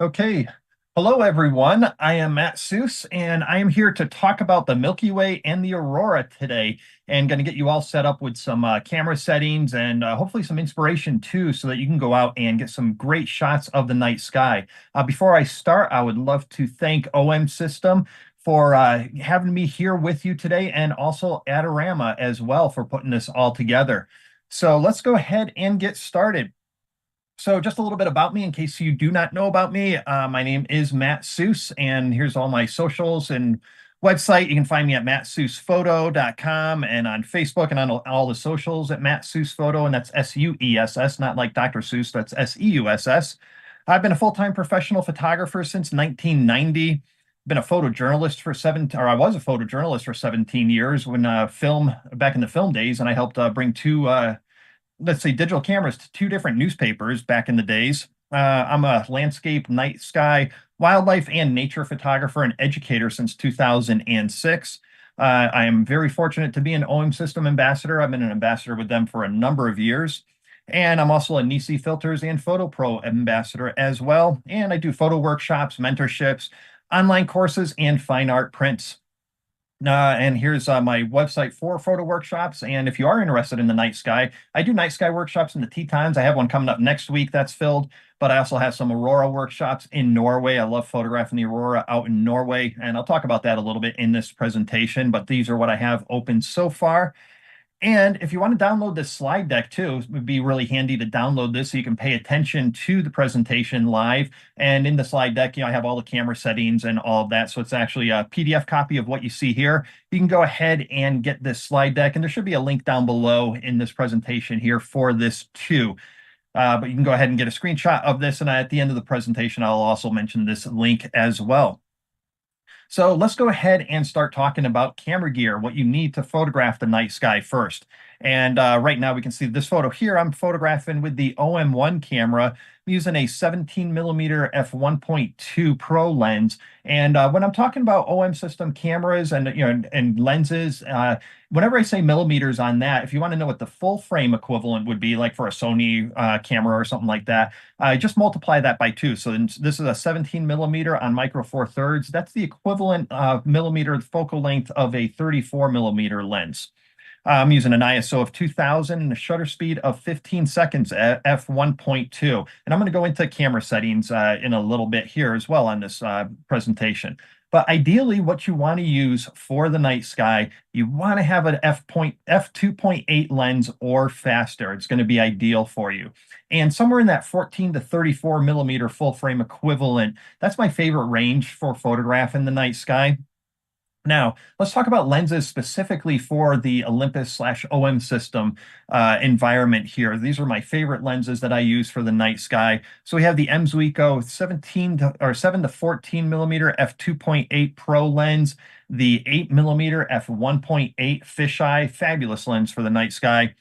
Okay. Hello, everyone. I am Matt Suess, and I am here to talk about the Milky Way and the Aurora today, and going to get you all set up with some camera settings and hopefully some inspiration too, so that you can go out and get some great shots of the night sky. Before I start, I would love to thank OM System for having me here with you today, and also Adorama as well for putting this all together. So let's go ahead and get started. So just a little bit about me in case you do not know about me. My name is Matt Suess, and here's all my socials and website. You can find me at mattsuessphoto.com and on Facebook and on all the socials at Matt Suess Photo, and that's Suess, not like Dr. Seuss, that's Seuss. I've been a full-time professional photographer since 1990. Been a photojournalist for I was a photojournalist for 17 years when back in the film days, and I helped bring two let's say digital cameras to two different newspapers back in the days. I'm a landscape, night sky, wildlife, and nature photographer and educator since 2006. I am very fortunate to be an OM System ambassador. I've been an ambassador with them for a number of years. And I'm also a Nisi Filters and Photo Pro ambassador as well. And I do photo workshops, mentorships, online courses, and fine art prints. And here's my website for photo workshops. And if you are interested in the night sky, I do night sky workshops in the Tetons. I have one coming up next week that's filled, but I also have some Aurora workshops in Norway. I love photographing the Aurora out in Norway, and I'll talk about that a little bit in this presentation, but these are what I have open so far. And if you want to download this slide deck too, it would be really handy to download this so you can pay attention to the presentation live. And in the slide deck, I have all the camera settings and all of that. So it's actually a PDF copy of what you see here. You can go ahead and get this slide deck, and there should be a link down below in this presentation here for this too. But you can go ahead and get a screenshot of this, and at the end of the presentation, I'll also mention this link as well. So let's go ahead and start talking about camera gear, what you need to photograph the night sky first. And right now we can see this photo here. I'm photographing with the OM1 camera using a 17mm f1.2 Pro lens. And when I'm talking about OM System cameras and lenses, whenever I say millimeters on that, if you want to know what the full frame equivalent would be, like for a Sony camera or something like that, just multiply that by 2. So this is a 17mm on micro four thirds. That's the equivalent millimeter focal length of a 34mm lens. I'm using an ISO of 2000 and a shutter speed of 15 seconds at f1.2. And I'm going to go into camera settings in a little bit here as well on this presentation. But ideally, what you want to use for the night sky, you want to have an f2.8 lens or faster. It's going to be ideal for you. And somewhere in that 14 to 34mm full frame equivalent, that's my favorite range for photographing the night sky. Now, let's talk about lenses specifically for the Olympus/OM System environment here. These are my favorite lenses that I use for the night sky. So we have the Mzuiko 7 to 14mm f2.8 Pro lens, the 8mm f1.8 fisheye, fabulous lens for the night sky,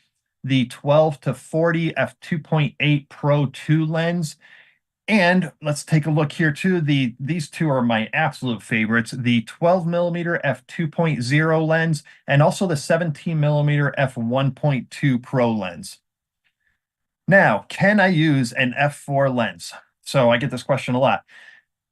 the 12 to 40 f2.8 Pro 2 lens. And let's take a look here too. These two are my absolute favorites, the 12mm f2.0 lens and also the 17mm f1.2 Pro lens. Now, can I use an f4 lens? So I get this question a lot.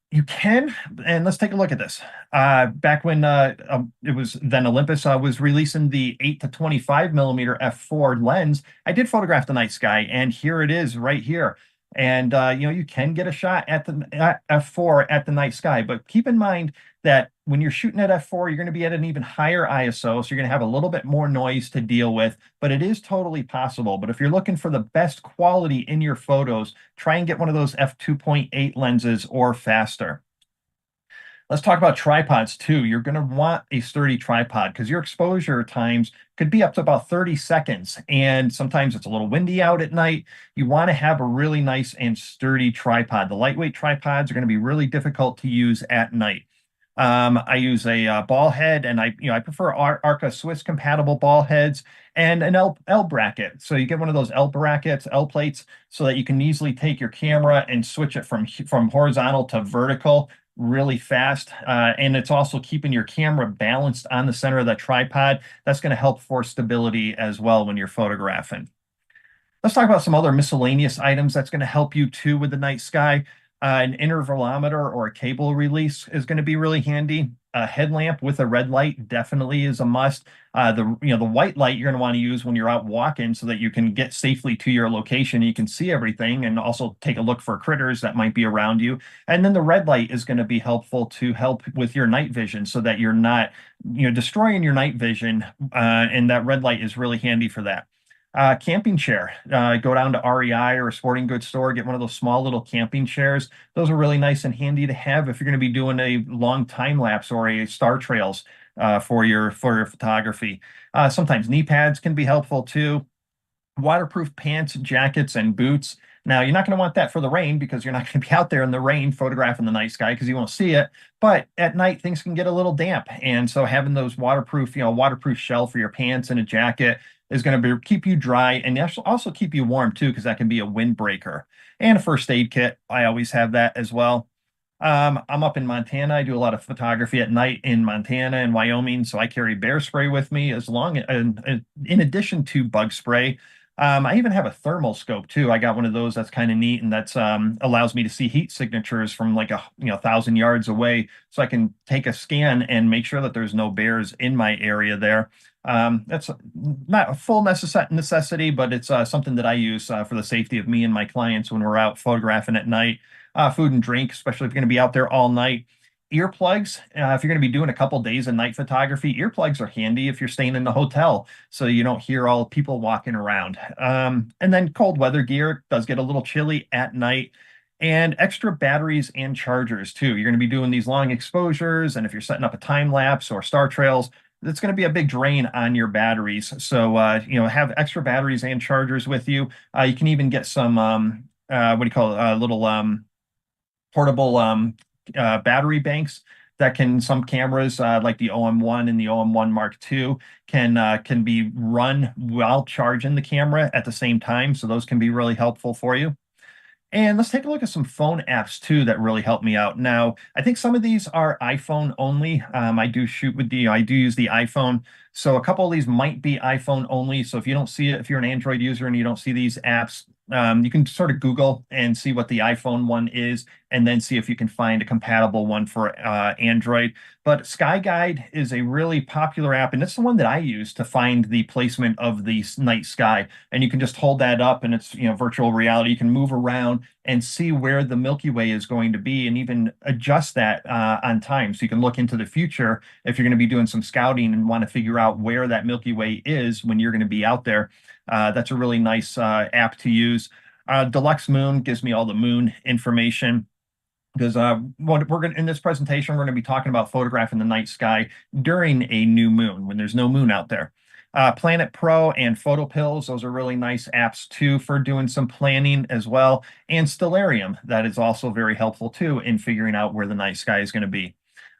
You can, and let's take a look at this. Back when it was then Olympus was releasing the 8 to 25mm f4 lens, I did photograph the night sky, and here it is right here. And you can get a shot at the f4 at the night sky, but keep in mind that when you're shooting at f4, you're going to be at an even higher ISO, so you're going to have a little bit more noise to deal with, but it is totally possible. But if you're looking for the best quality in your photos, try and get one of those f2.8 lenses or faster. Let's talk about tripods too. You're going to want a sturdy tripod because your exposure times could be up to about 30 seconds. And sometimes it's a little windy out at night. You want to have a really nice and sturdy tripod. The lightweight tripods are going to be really difficult to use at night. I use a ball head, and I prefer Arca Suess compatible ball heads and an L bracket. So you get one of those L brackets, L plates, so that you can easily take your camera and switch it from horizontal to vertical really fast. And it's also keeping your camera balanced on the center of that tripod. That's going to help for stability as well when you're photographing. Let's talk about some other miscellaneous items that's going to help you too with the night sky. An intervalometer or a cable release is going to be really handy. A headlamp with a red light definitely is a must. The white light you're going to want to use when you're out walking so that you can get safely to your location. You can see everything and also take a look for critters that might be around you. And then the red light is going to be helpful to help with your night vision so that you're not, destroying your night vision. And that red light is really handy for that. Camping chair. Go down to REI or a sporting goods store, get one of those small little camping chairs. Those are really nice and handy to have if you're going to be doing a long time lapse or a star trails for your photography. Sometimes knee pads can be helpful too. Waterproof pants, jackets, and boots. Now, you're not going to want that for the rain because you're not going to be out there in the rain photographing the night sky because you won't see it. But at night, things can get a little damp. And so having those waterproof shell for your pants and a jacket is going to keep you dry and also keep you warm too, because that can be a windbreaker. And a first aid kit. I always have that as well. I'm up in Montana. I do a lot of photography at night in Montana and Wyoming, so I carry bear spray with me in addition to bug spray. I even have a thermal scope too. I got one of those that's kind of neat and that's allows me to see heat signatures from like 1,000 yards away, so I can take a scan and make sure that there's no bears in my area there. That's not a full necessity, but it's something that I use for the safety of me and my clients when we're out photographing at night. Food and drink, especially if you're going to be out there all night. Earplugs, if you're going to be doing a couple days of night photography, earplugs are handy if you're staying in the hotel so you don't hear all the people walking around. And then cold weather gear does get a little chilly at night. And extra batteries and chargers too. You're going to be doing these long exposures, and if you're setting up a time lapse or star trails, it's going to be a big drain on your batteries. So, have extra batteries and chargers with you. You can even get some, what do you call it, little portable battery banks that some cameras like the OM1 and the OM1 Mark II can be run while charging the camera at the same time. So those can be really helpful for you. And let's take a look at some phone apps too that really help me out. Now, I think some of these are iPhone only. I do use the iPhone. So a couple of these might be iPhone only. So if you don't see it, if you're an Android user and you don't see these apps, you can sort of Google and see what the iPhone one is, and then see if you can find a compatible one for Android. But Sky Guide is a really popular app, and it's the one that I use to find the placement of the night sky. And you can just hold that up, and it's virtual reality. You can move around and see where the Milky Way is going to be, and even adjust that on time. So you can look into the future if you're going to be doing some scouting and want to figure out where that Milky Way is when you're going to be out there. That's a really nice app to use. Deluxe Moon gives me all the moon information because what we're going in this presentation, we're going to be talking about photographing the night sky during a new moon when there's no moon out there. Planet Pro and Photo Pills, those are really nice apps too for doing some planning as well. And Stellarium, that is also very helpful too in figuring out where the night sky is going to be.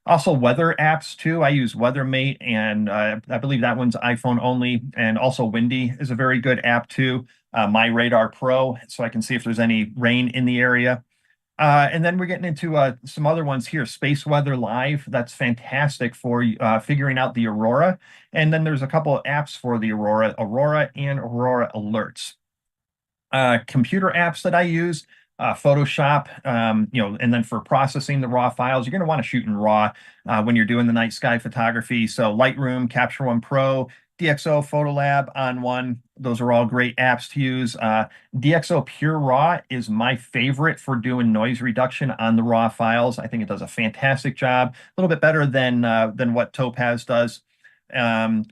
Also, weather apps too. I use WeatherMate, and I believe that one's iPhone only. And also, Windy is a very good app too. My Radar Pro, so I can see if there's any rain in the area. And then we're getting into some other ones here. Space Weather Live, that's fantastic for figuring out the aurora. And then there's a couple of apps for the Aurora and Aurora Alerts. Computer apps that I use. Photoshop, and then for processing the raw files, you're going to want to shoot in RAW when you're doing the night sky photography. So Lightroom, Capture One Pro, DxO, Photolab, On1, those are all great apps to use. DxO Pure Raw is my favorite for doing noise reduction on the raw files. I think it does a fantastic job, a little bit better than what Topaz does. And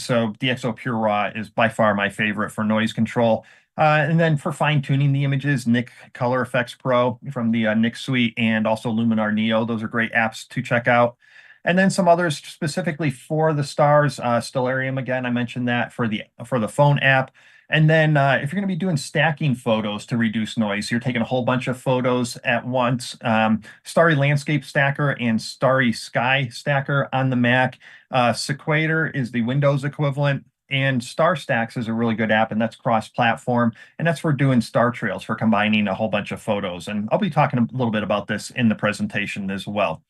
so DxO Pure Raw is by far my favorite for noise control. And then for fine-tuning the images, Nik Color Effects Pro from the Nik suite and also Luminar Neo. Those are great apps to check out. And then some others specifically for the stars, Stellarium, again, I mentioned that for the phone app. And then if you're going to be doing stacking photos to reduce noise, you're taking a whole bunch of photos at once. Starry Landscape Stacker and Starry Sky Stacker on the Mac. Sequator is the Windows equivalent. And StarStax is a really good app, and that's cross-platform, and that's for doing star trails, for combining a whole bunch of photos. And I'll be talking a little bit about this in the presentation as well.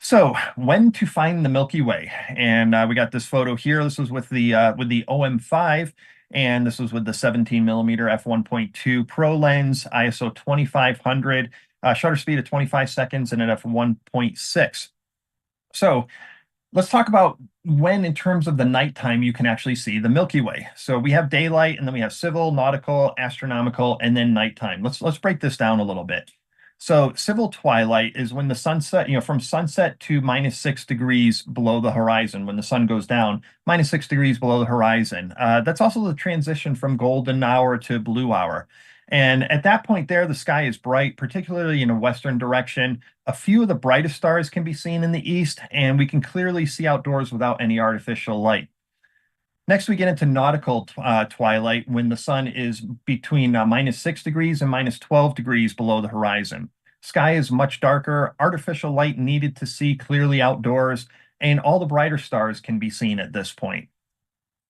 So, when to find the Milky Way? And we got this photo here. This was with the OM5, And this was with the 17 millimeter f1.2 Pro lens, ISO 2500, shutter speed of 25 seconds, and an f1.6. So let's talk about when, in terms of the nighttime, you can actually see the Milky Way. So we have daylight, and then we have civil, nautical, astronomical, and then nighttime. Let's break this down a little bit. So civil twilight is when the sunset, from sunset to -6 degrees below the horizon, when the sun goes down, -6 degrees below the horizon. That's also the transition from golden hour to blue hour. And at that point there, the sky is bright, particularly in a western direction. A few of the brightest stars can be seen in the east, and we can clearly see outdoors without any artificial light. Next, we get into nautical twilight when the sun is between -6 degrees and -12 degrees below the horizon. Sky is much darker, artificial light needed to see clearly outdoors, and all the brighter stars can be seen at this point.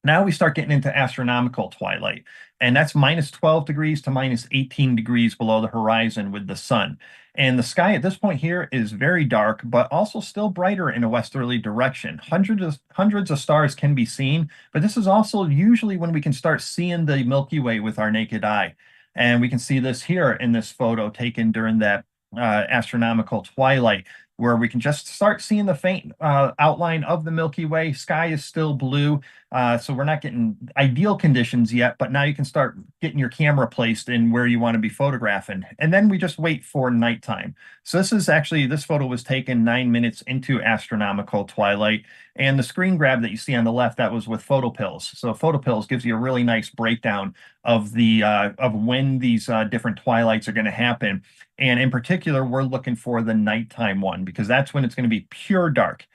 Now we start getting into astronomical twilight, and that's -12 degrees to -18 degrees below the horizon with the sun. And the sky at this point here is very dark, but also still brighter in a westerly direction. Hundreds of stars can be seen, but this is also usually when we can start seeing the Milky Way with our naked eye. And we can see this here in this photo taken during that astronomical twilight, where we can just start seeing the faint outline of the Milky Way. Sky is still blue, so we're not getting ideal conditions yet, but now you can start getting your camera placed in where you want to be photographing. And then we just wait for nighttime. So this photo was taken 9 minutes into astronomical twilight. And the screen grab that you see on the left, that was with photopills. So photopills gives you a really nice breakdown of when these different twilights are going to happen. And in particular, we're looking for the nighttime one because that's when it's going to be pure dark.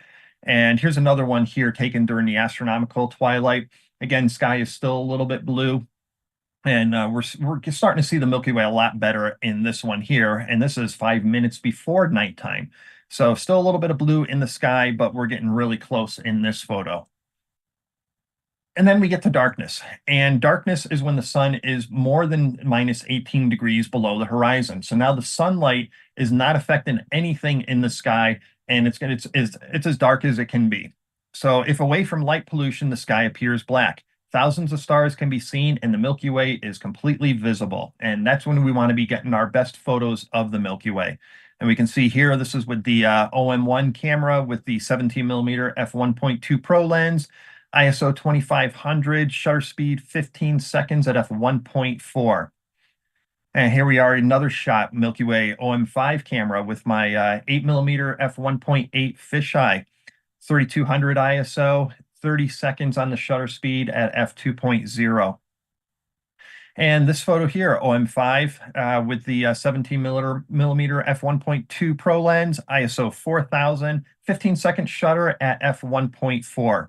And here's another one here taken during the astronomical twilight. Again, sky is still a little bit blue. And we're starting to see the Milky Way a lot better in this one here. And this is 5 minutes before nighttime. So still a little bit of blue in the sky, but we're getting really close in this photo. And then we get to darkness. And darkness is when the sun is more than -18 degrees below the horizon. So now the sunlight is not affecting anything in the sky, and it's as dark as it can be. So if away from light pollution, the sky appears black. Thousands of stars can be seen, and the Milky Way is completely visible. And that's when we want to be getting our best photos of the Milky Way. And we can see here, this is with the OM1 camera with the 17 millimeter f1.2 Pro lens. ISO 2500, shutter speed 15 seconds at f1.4. And here we are, another shot, Milky Way OM5 camera with my 8 millimeter f1.8 fisheye, 3200 ISO, 30 seconds on the shutter speed at f2.0. And this photo here, OM5 with the 17 millimeter f1.2 Pro lens, ISO 4000, 15-second shutter at f1.4.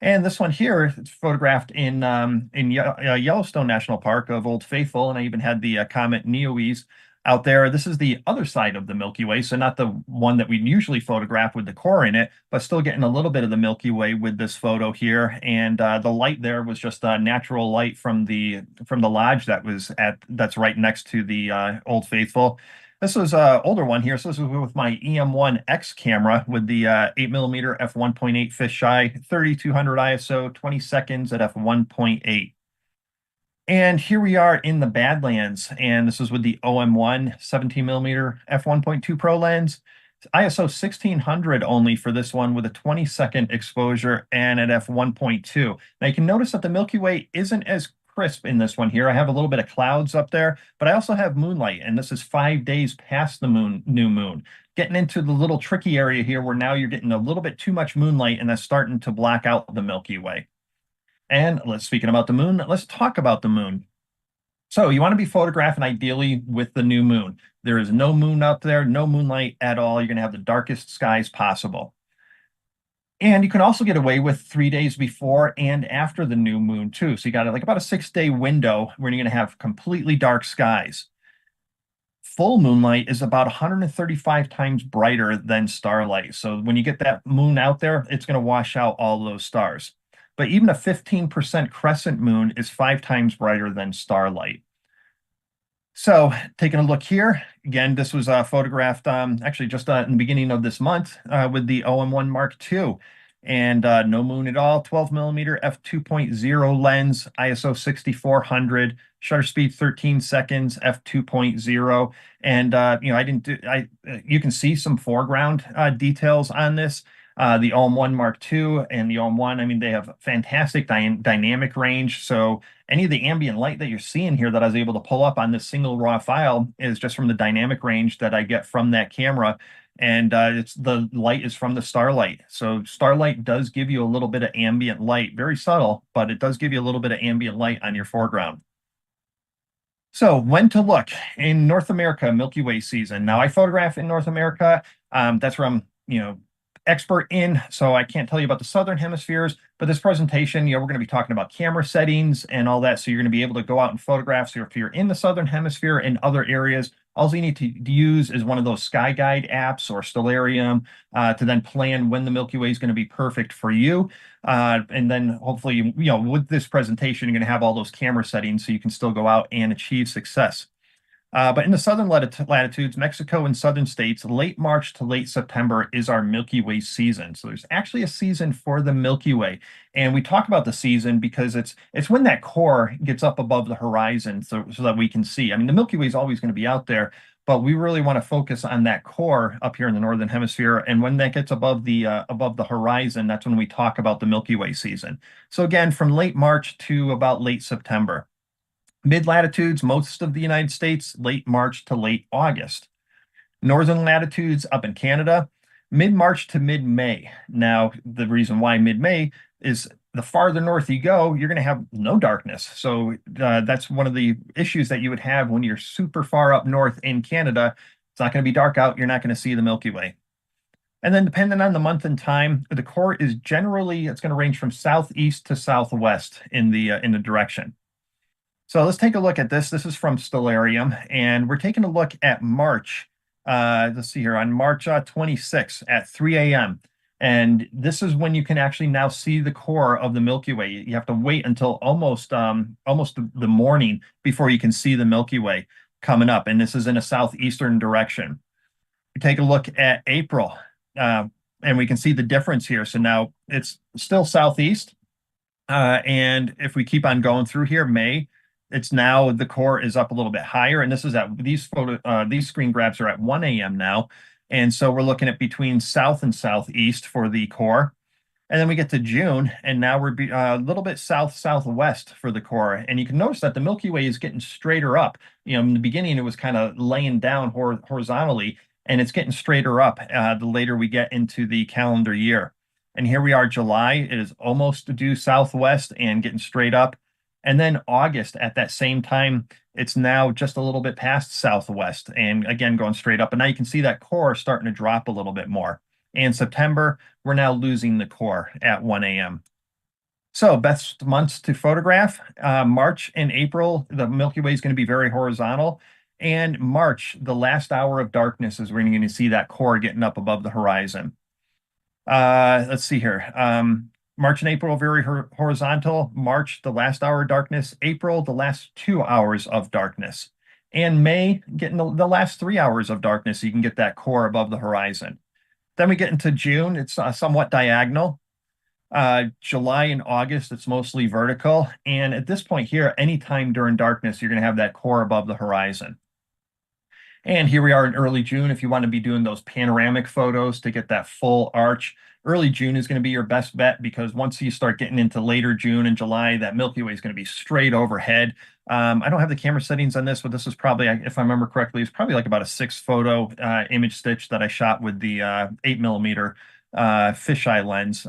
And this one here, it's photographed in Yellowstone National Park of Old Faithful, and I even had the comet Neowise out there. This is the other side of the Milky Way, so not the one that we usually photograph with the core in it, but still getting a little bit of the Milky Way with this photo here. And the light there was just natural light from the lodge that's right next to the Old Faithful. This was an older one here. So this was with my EM1X camera with the 8 millimeter f1.8 fisheye, 3200 ISO, 20 seconds at f1.8. And here we are in the Badlands, and this is with the OM1 17 millimeter f1.2 Pro lens. ISO 1600 only for this one with a 20-second exposure and at f1.2. Now you can notice that the Milky Way isn't as crisp in this one here. I have a little bit of clouds up there, but I also have moonlight, and this is 5 days past the new moon. Getting into the little tricky area here where now you're getting a little bit too much moonlight, and that's starting to black out the Milky Way. And speaking about the moon, let's talk about the moon. So you want to be photographing ideally with the new moon. There is no moon out there, no moonlight at all. You're going to have the darkest skies possible. And you can also get away with 3 days before and after the new moon too. So you got like about a 6-day window where you're going to have completely dark skies. Full moonlight is about 135 times brighter than starlight. So when you get that moon out there, it's going to wash out all those stars. But even a 15% crescent moon is 5 times brighter than starlight. So taking a look here, again, this was photographed actually just in the beginning of this month with the OM1 Mark II. and no moon at all. 12 millimeter f2.0 lens, ISO 6400, shutter speed 13 seconds, f2.0. And I didn't do I you can see some foreground details on this. The OM1 Mark II and the OM1, I mean, they have fantastic dynamic range. So any of the ambient light that you're seeing here that I was able to pull up on this single raw file is just from the dynamic range that I get from that camera. And it's the light is from the starlight. So starlight does give you a little bit of ambient light, very subtle, but it does give you a little bit of ambient light on your foreground. So when to look in North America, Milky Way season. Now I photograph in North America. That's where I'm, expert in. So I can't tell you about the Southern hemispheres, but this presentation, we're going to be talking about camera settings and all that. So you're going to be able to go out and photograph. So if you're in the Southern hemisphere and other areas, all you need to use is one of those Sky Guide apps or Stellarium to then plan when the Milky Way is going to be perfect for you. And then hopefully, with this presentation, you're going to have all those camera settings so you can still go out and achieve success. But in the southern latitudes, Mexico and southern states, late March to late September is our Milky Way season. So there's actually a season for the Milky Way. And we talk about the season because it's when that core gets up above the horizon so that we can see. I mean, the Milky Way is always going to be out there, but we really want to focus on that core up here in the northern hemisphere. And when that gets above the horizon, that's when we talk about the Milky Way season. So again, from late March to about late September. Mid-latitudes, most of the United States, late March to late August. Northern latitudes up in Canada, mid-March to mid-May. Now, the reason why mid-May is the farther north you go, you're going to have no darkness. So that's one of the issues that you would have when you're super far up north in Canada. It's not going to be dark out. You're not going to see the Milky Way. And then depending on the month and time, the core is generally, it's going to range from southeast to southwest in the direction. So let's take a look at this. This is from Stellarium, and we're taking a look at March. Let's see here, on March 26th at 3 a.m. And this is when you can actually now see the core of the Milky Way. You have to wait until almost the morning before you can see the Milky Way coming up. And this is in a southeastern direction. We take a look at April, and we can see the difference here. So now it's still southeast. And if we keep on going through here, May, it's now the core is up a little bit higher, and this is at these screen grabs are at 1 a.m. now, and so we're looking at between south and southeast for the core, and then we get to June, and now we're a little bit southwest for the core, and you can notice that the Milky Way is getting straighter up. In the beginning it was kind of laying down horizontally, and it's getting straighter up the later we get into the calendar year. And here we are, July. It is almost due southwest and getting straight up. And then August at that same time, it's now just a little bit past southwest and again going straight up. And now you can see that core starting to drop a little bit more. And September, we're now losing the core at 1 a.m. So best months to photograph, March and April, the Milky Way is going to be very horizontal. And March, the last hour of darkness is when you're going to see that core getting up above the horizon. Let's see here. March and April, very horizontal. March, the last hour of darkness. April, the last 2 hours of darkness. And May, getting the last 3 hours of darkness, so you can get that core above the horizon. Then we get into June, it's somewhat diagonal. July and August, it's mostly vertical. And at this point here, anytime during darkness, you're going to have that core above the horizon. And here we are in early June. If you want to be doing those panoramic photos to get that full arch, early June is going to be your best bet because once you start getting into later June and July, that Milky Way is going to be straight overhead. I don't have the camera settings on this, but this is probably, if I remember correctly, it's probably like about a 6-photo image stitch that I shot with the 8mm fisheye lens.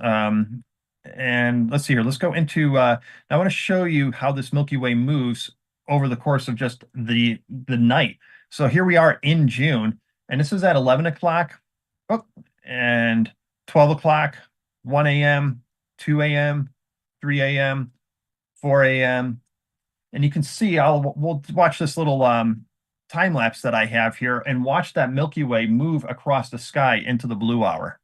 And let's see here. Let's go into, I want to show you how this Milky Way moves over the course of just the night. So here we are in June, and this is at 11 o'clock, and 12 o'clock, 1 a.m., 2 a.m., 3 a.m., 4 a.m. And you can see, we'll watch this little time lapse that I have here and watch that Milky Way move across the sky into the blue hour.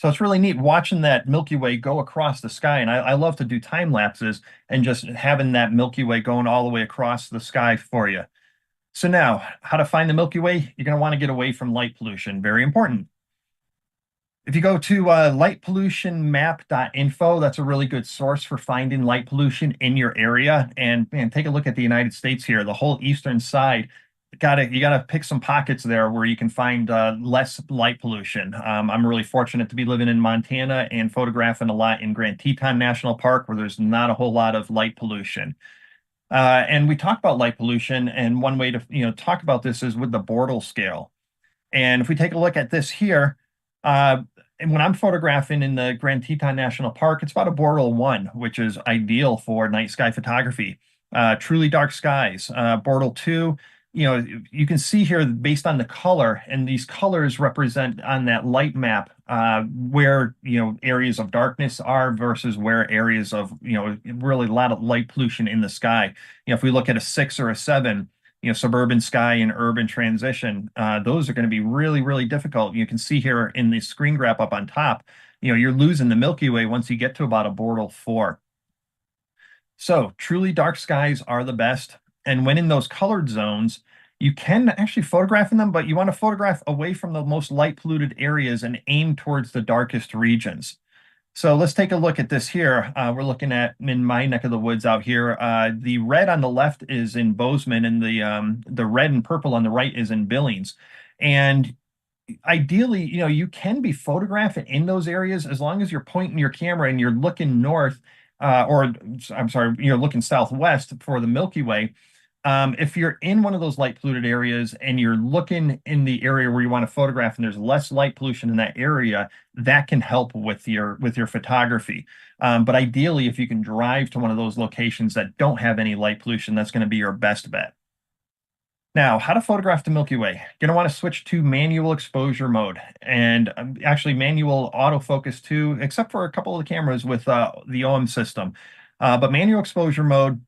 So it's really neat watching that Milky Way go across the sky. And I love to do time lapses and just having that Milky Way going all the way across the sky for you. So now, how to find the Milky Way? You're going to want to get away from light pollution. Very important. If you go to lightpollutionmap.info, that's a really good source for finding light pollution in your area. And man, take a look at the United States here, the whole eastern side. You gotta pick some pockets there where you can find less light pollution. I'm really fortunate to be living in Montana and photographing a lot in Grand Teton National Park, where there's not a whole lot of light pollution. And we talk about light pollution, and one way to talk about this is with the Bortle scale. And if we take a look at this here, and when I'm photographing in the Grand Teton National Park, it's about a Bortle 1, which is ideal for night sky photography. Truly dark skies. Bortle 2, you can see here based on the color, and these colors represent on that light map where, areas of darkness are versus where areas of, really a lot of light pollution in the sky. If we look at a 6 or a 7, suburban sky and urban transition, those are going to be really, really difficult. You can see here in the screen grab up on top, you're losing the Milky Way once you get to about a Bortle 4. So truly dark skies are the best. And when in those colored zones, you can actually photograph in them, but you want to photograph away from the most light polluted areas and aim towards the darkest regions. So let's take a look at this here. We're looking at in my neck of the woods out here. The red on the left is in Bozeman, and the red and purple on the right is in Billings. And ideally, you can be photographing in those areas as long as you're pointing your camera and you're looking north, or I'm sorry, you're looking southwest for the Milky Way. If you're in one of those light polluted areas and you're looking in the area where you want to photograph and there's less light pollution in that area, that can help with your photography. But ideally, if you can drive to one of those locations that don't have any light pollution, that's going to be your best bet. Now, how to photograph the Milky Way? You're going to want to switch to manual exposure mode, and actually manual autofocus too, except for a couple of the cameras with the OM system. But manual exposure mode,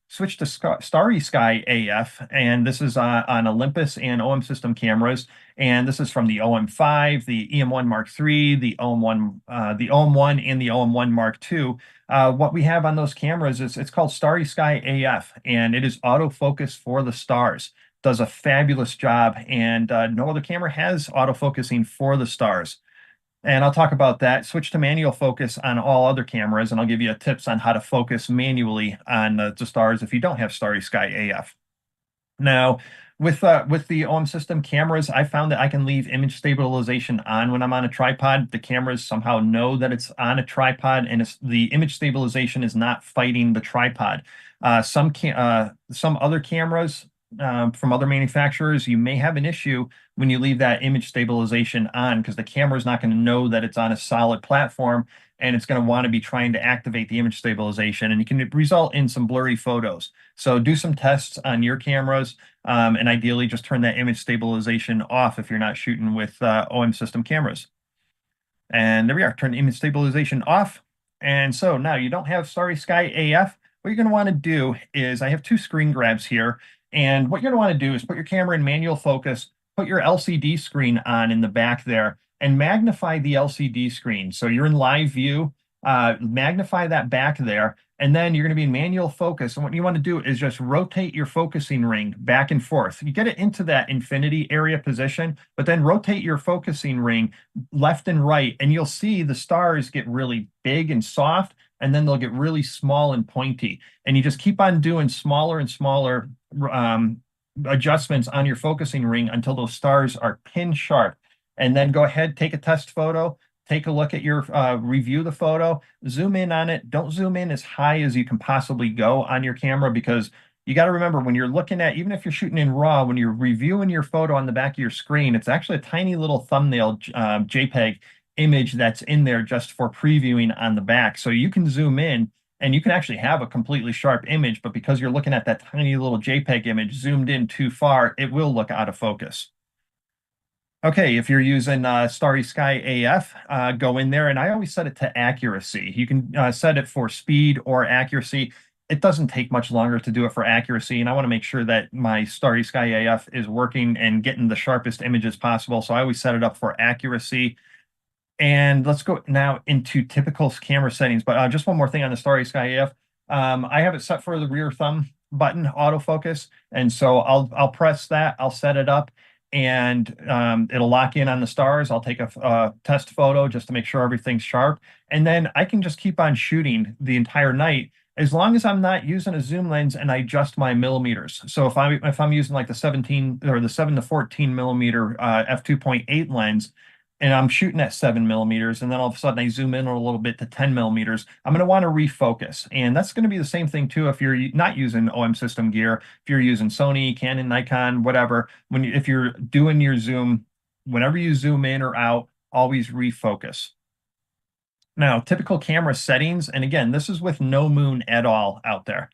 switch to Starry Sky AF, and this is on Olympus and OM system cameras. And this is from the OM5, the EM1 Mark III, the OM1, and the OM1 Mark II. What we have on those cameras is it's called Starry Sky AF, and it is autofocus for the stars. Does a fabulous job, and no other camera has autofocusing for the stars. And I'll talk about that. Switch to manual focus on all other cameras, and I'll give you tips on how to focus manually on the stars if you don't have Starry Sky AF. Now, with the OM system cameras, I found that I can leave image stabilization on when I'm on a tripod. The cameras somehow know that it's on a tripod, and the image stabilization is not fighting the tripod. Some other cameras from other manufacturers, you may have an issue when you leave that image stabilization on because the camera is not going to know that it's on a solid platform, and it's going to want to be trying to activate the image stabilization, and it can result in some blurry photos. So do some tests on your cameras, and ideally just turn that image stabilization off if you're not shooting with OM system cameras. And there we are, turn the image stabilization off. And so now you don't have Starry Sky AF. What you're going to want to do is I have two screen grabs here. And what you're going to want to do is put your camera in manual focus, put your LCD screen on in the back there, and magnify the LCD screen. So you're in live view, magnify that back there, and then you're going to be in manual focus. And what you want to do is just rotate your focusing ring back and forth. You get it into that infinity area position, but then rotate your focusing ring left and right, and you'll see the stars get really big and soft, and then they'll get really small and pointy. And you just keep on doing smaller and smaller adjustments on your focusing ring until those stars are pin sharp. And then go ahead, take a test photo, take a look at your review the photo, zoom in on it. Don't zoom in as high as you can possibly go on your camera, because you got to remember when you're looking at, even if you're shooting in RAW, when you're reviewing your photo on the back of your screen, it's actually a tiny little thumbnail JPEG image that's in there just for previewing on the back. So you can zoom in and you can actually have a completely sharp image, but because you're looking at that tiny little JPEG image zoomed in too far, it will look out of focus. Okay, if you're using Starry Sky AF, go in there, and I always set it to accuracy. You can set it for speed or accuracy. It doesn't take much longer to do it for accuracy, and I want to make sure that my Starry Sky AF is working and getting the sharpest images possible, so I always set it up for accuracy. And let's go now into typical camera settings. But just one more thing on the Starry Sky AF. I have it set for the rear thumb button autofocus, and so I'll press that. I'll set it up, and it'll lock in on the stars. I'll take a test photo just to make sure everything's sharp, and then I can just keep on shooting the entire night as long as I'm not using a zoom lens and I adjust my millimeters. So if I'm using like the 17 or the 7 to 14 millimeter f2.8 lens, and I'm shooting at 7 millimeters, and then all of a sudden I zoom in a little bit to 10 millimeters, I'm going to want to refocus. And that's going to be the same thing too if you're not using OM system gear, if you're using Sony, Canon, Nikon, whatever. If you're doing your zoom, whenever you zoom in or out, always refocus. Now, typical camera settings, and again, this is with no moon at all out there.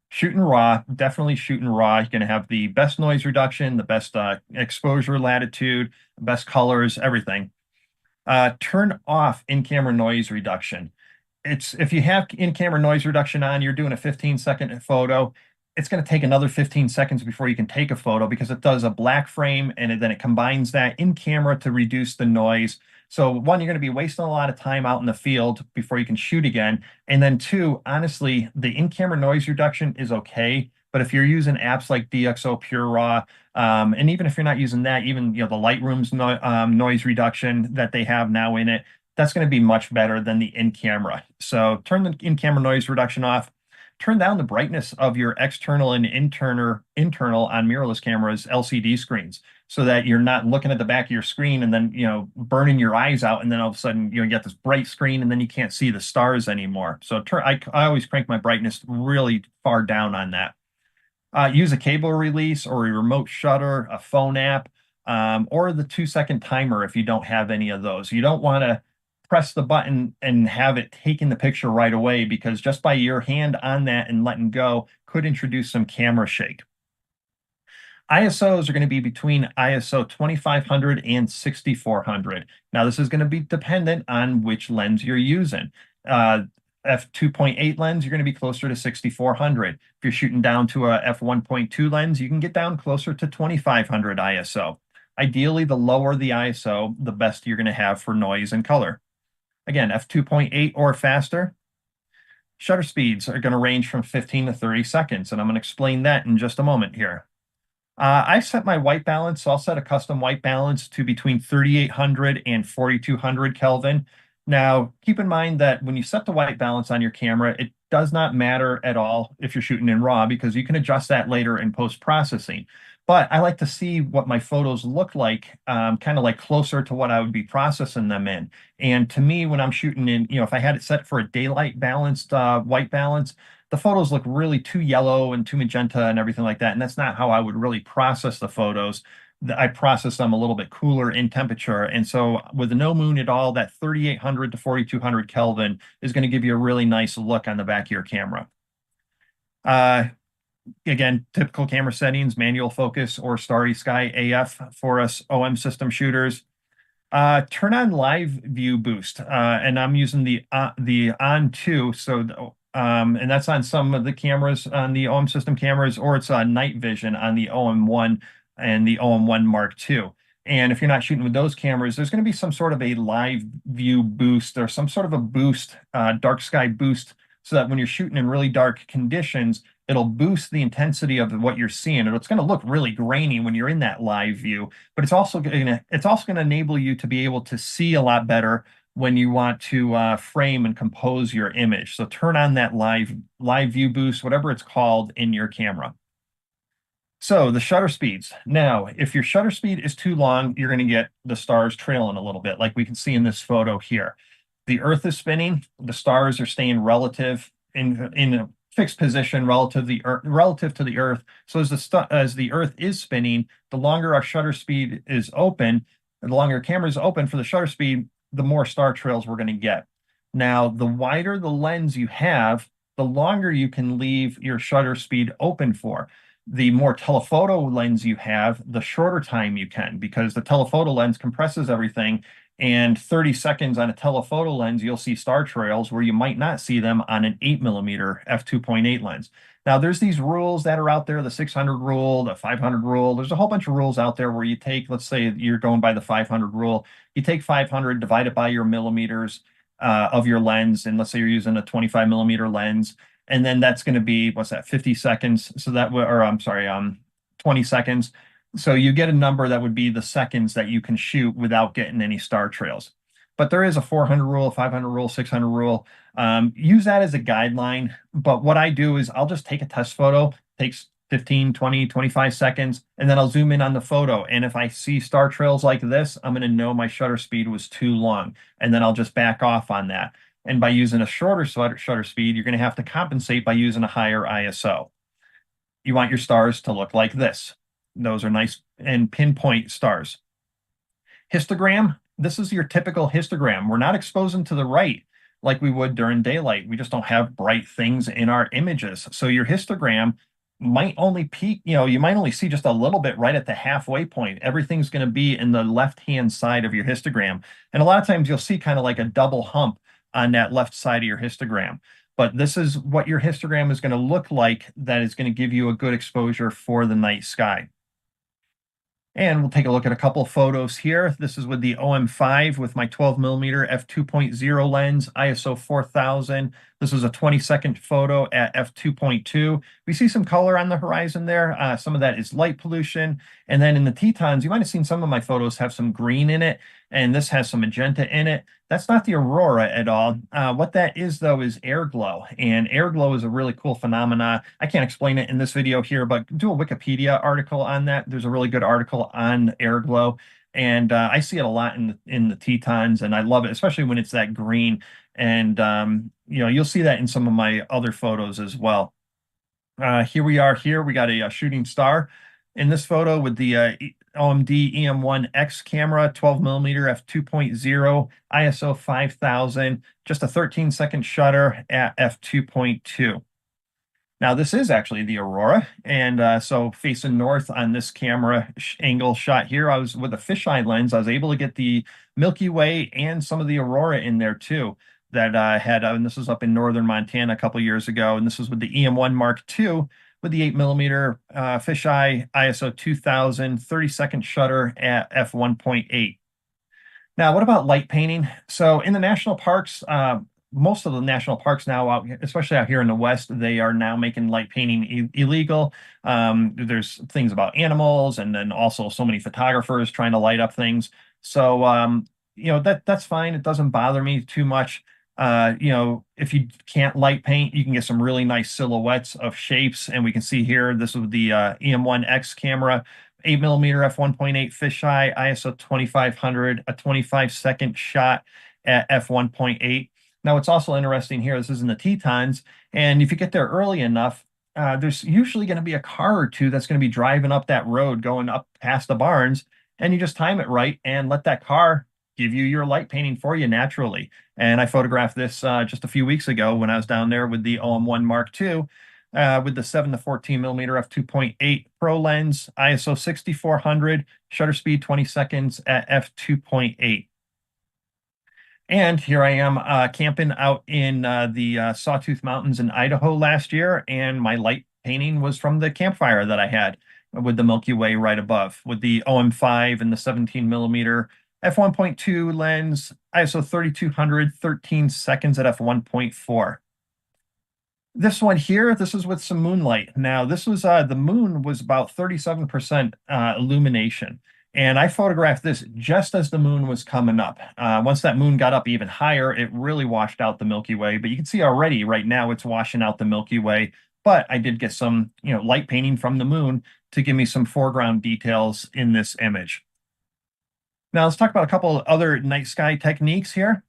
Shooting raw, definitely shooting raw. You're going to have the best noise reduction, the best exposure latitude, best colors, everything. Turn off in-camera noise reduction. If you have in-camera noise reduction on, you're doing a 15-second photo. It's going to take another 15 seconds before you can take a photo because it does a black frame and then it combines that in camera to reduce the noise. So one, you're going to be wasting a lot of time out in the field before you can shoot again. And then two, honestly, the in-camera noise reduction is okay. But if you're using apps like DxO Pure Raw, and even if you're not using that, even the Lightroom's noise reduction that they have now in it, that's going to be much better than the in-camera. So turn the in-camera noise reduction off. Turn down the brightness of your external and internal on mirrorless cameras LCD screens so that you're not looking at the back of your screen and then burning your eyes out, and then all of a sudden you get this bright screen and then you can't see the stars anymore. So I always crank my brightness really far down on that. Use a cable release or a remote shutter, a phone app, or the 2-second timer if you don't have any of those. You don't want to press the button and have it taking the picture right away because just by your hand on that and letting go could introduce some camera shake. ISOs are going to be between ISO 2500 and 6400. Now, this is going to be dependent on which lens you're using. F2.8 lens, you're going to be closer to 6400. If you're shooting down to a f1.2 lens, you can get down closer to 2500 ISO. Ideally, the lower the ISO, the best you're going to have for noise and color. Again, f2.8 or faster. Shutter speeds are going to range from 15 to 30 seconds, and I'm going to explain that in just a moment here. I set my white balance, so I'll set a custom white balance to between 3800 and 4200 Kelvin. Now, keep in mind that when you set the white balance on your camera, it does not matter at all if you're shooting in RAW because you can adjust that later in post-processing. But I like to see what my photos look like, kind of like closer to what I would be processing them in. And to me, when I'm shooting in, if I had it set for a daylight balanced white balance, the photos look really too yellow and too magenta and everything like that. And that's not how I would really process the photos. I process them a little bit cooler in temperature. And so with no moon at all, that 3800 to 4200 Kelvin is going to give you a really nice look on the back of your camera. Again, typical camera settings, manual focus or Starry Sky AF for us OM system shooters. Turn on live view boost, and I'm using the on 2, so and that's on some of the cameras on the OM system cameras, or it's night vision on the OM1 and the OM1 Mark II. And if you're not shooting with those cameras, there's going to be some sort of a live view boost or some sort of a boost, dark sky boost, so that when you're shooting in really dark conditions, it'll boost the intensity of what you're seeing. And it's going to look really grainy when you're in that live view, but it's also going to enable you to be able to see a lot better when you want to frame and compose your image. So turn on that live view boost, whatever it's called, in your camera. So the shutter speeds. Now, if your shutter speed is too long, you're going to get the stars trailing a little bit, like we can see in this photo here. The Earth is spinning. The stars are staying relative in a fixed position relative to the Earth. So as the Earth is spinning, the longer our shutter speed is open, the longer our camera is open for the shutter speed, the more star trails we're going to get. Now, the wider the lens you have, the longer you can leave your shutter speed open for. The more telephoto lens you have, the shorter time you can, because the telephoto lens compresses everything And 30 seconds on a telephoto lens, you'll see star trails where you might not see them on an 8mm f2.8 lens. Now, there's these rules that are out there, the 600 rule, the 500 rule. There's a whole bunch of rules out there where you take, let's say you're going by the 500 rule. You take 500, divide it by your millimeters of your lens, and let's say you're using a 25mm lens, and then that's going to be, what's that, 50 seconds. So that would, or I'm sorry, 20 seconds. So you get a number that would be the seconds that you can shoot without getting any star trails. But there is a 400 rule, 500 rule, 600 rule. Use that as a guideline. But what I do is I'll just take a test photo, takes 15, 20, 25 seconds, and then I'll zoom in on the photo. And if I see star trails like this, I'm going to know my shutter speed was too long. And then I'll just back off on that. And by using a shorter shutter speed, you're going to have to compensate by using a higher ISO. You want your stars to look like this. Those are nice and pinpoint stars. Histogram, this is your typical histogram. We're not exposing to the right like we would during daylight. We just don't have bright things in our images. So your histogram might only peak, you might only see just a little bit right at the halfway point. Everything's going to be in the left-hand side of your histogram. And a lot of times you'll see kind of like a double hump on that left side of your histogram. But this is what your histogram is going to look like that is going to give you a good exposure for the night sky. And we'll take a look at a couple of photos here. This is with the OM5 with my 12mm f2.0 lens, ISO 4000. This is a 20-second photo at f2.2. We see some color on the horizon there. Some of that is light pollution. And then in the Tetons, you might have seen some of my photos have some green in it, and this has some magenta in it. That's not the Aurora at all. What that is, though, is air glow. And air glow is a really cool phenomena. I can't explain it in this video here, but do a Wikipedia article on that. There's a really good article on air glow. And I see it a lot in the Tetons, and I love it, especially when it's that green. And, you'll see that in some of my other photos as well. Here we are here. We got a shooting star in this photo with the OMD EM1X camera, 12mm f2.0, ISO 5000, just a 13-second shutter at f2.2. Now, this is actually the Aurora, and so facing north on this camera angle shot here, I was with a fisheye lens. I was able to get the Milky Way and some of the Aurora in there too that I had, and this was up in northern Montana a couple years ago, and this was with the EM1 Mark II with the 8mm fisheye, ISO 2000, 30-second shutter at f1.8. Now, what about light painting? So in the national parks, most of the national parks now, especially out here in the West, they are now making light painting illegal. There's things about animals, and then also so many photographers trying to light up things. So, that's fine. It doesn't bother me too much. If you can't light paint, you can get some really nice silhouettes of shapes. And we can see here, this is the EM1X camera, 8mm f1.8 fisheye, ISO 2500, a 25-second shot at f1.8. Now, it's also interesting here, this is in the Tetons, and if you get there early enough, there's usually going to be a car or two that's going to be driving up that road, going up past the barns, and you just time it right and let that car give you your light painting for you naturally. And I photographed this just a few weeks ago when I was down there with the OM1 Mark II with the 7 to 14mm f2.8 Pro lens, ISO 6400, shutter speed 20 seconds at f2.8. And here I am camping out in the Sawtooth Mountains in Idaho last year, and my light painting was from the campfire that I had with the Milky Way right above, with the OM5 and the 17mm f1.2 lens, ISO 3200, 13 seconds at f1.4. This one here, this is with some moonlight. Now, this was the moon was about 37% illumination. And I photographed this just as the moon was coming up. Once that moon got up even higher, it really washed out the Milky Way. But you can see already right now it's washing out the Milky Way. But I did get some, light painting from the moon to give me some foreground details in this image. Now let's talk about a couple of other night sky techniques here.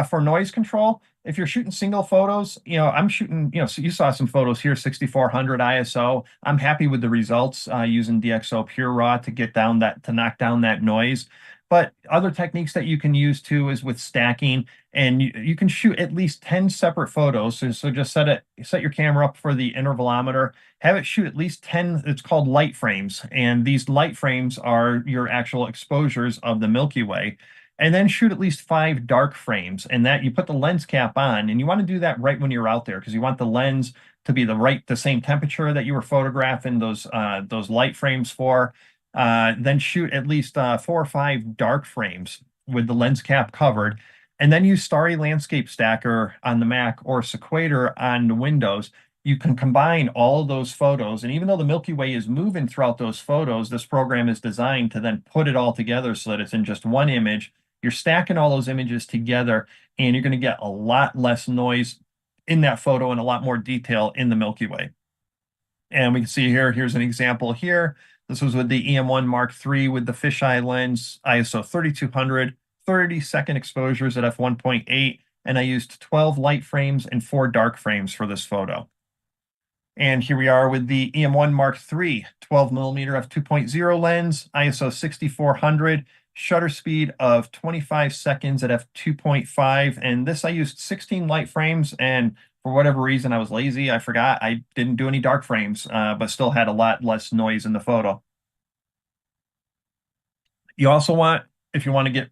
For noise control, if you're shooting single photos, I'm shooting, so you saw some photos here, 6400 ISO. I'm happy with the results using DxO Pure Raw to knock down that noise. But other techniques that you can use too is with stacking, and you can shoot at least 10 separate photos. So just set your camera up for the intervalometer, have it shoot at least 10, it's called light frames. And these light frames are your actual exposures of the Milky Way. And then shoot at least 5 dark frames. And that you put the lens cap on, and you want to do that right when you're out there because you want the lens to be the same temperature that you were photographing those light frames for. Then shoot at least 4 or 5 dark frames with the lens cap covered. And then use Starry Landscape Stacker on the Mac or Sequator on the Windows. You can combine all of those photos. And even though the Milky Way is moving throughout those photos, this program is designed to then put it all together so that it's in just one image. You're stacking all those images together, and you're going to get a lot less noise in that photo and a lot more detail in the Milky Way. And we can see here's an example here. This was with the EM1 Mark III with the fisheye lens, ISO 3200, 30-second exposures at f1.8, and I used 12 light frames and 4 dark frames for this photo. And here we are with the EM1 Mark III, 12mm f2.0 lens, ISO 6400, shutter speed of 25 seconds at f2.5. And this I used 16 light frames, and for whatever reason, I was lazy. I forgot I didn't do any dark frames, but still had a lot less noise in the photo. You also want, if you want to get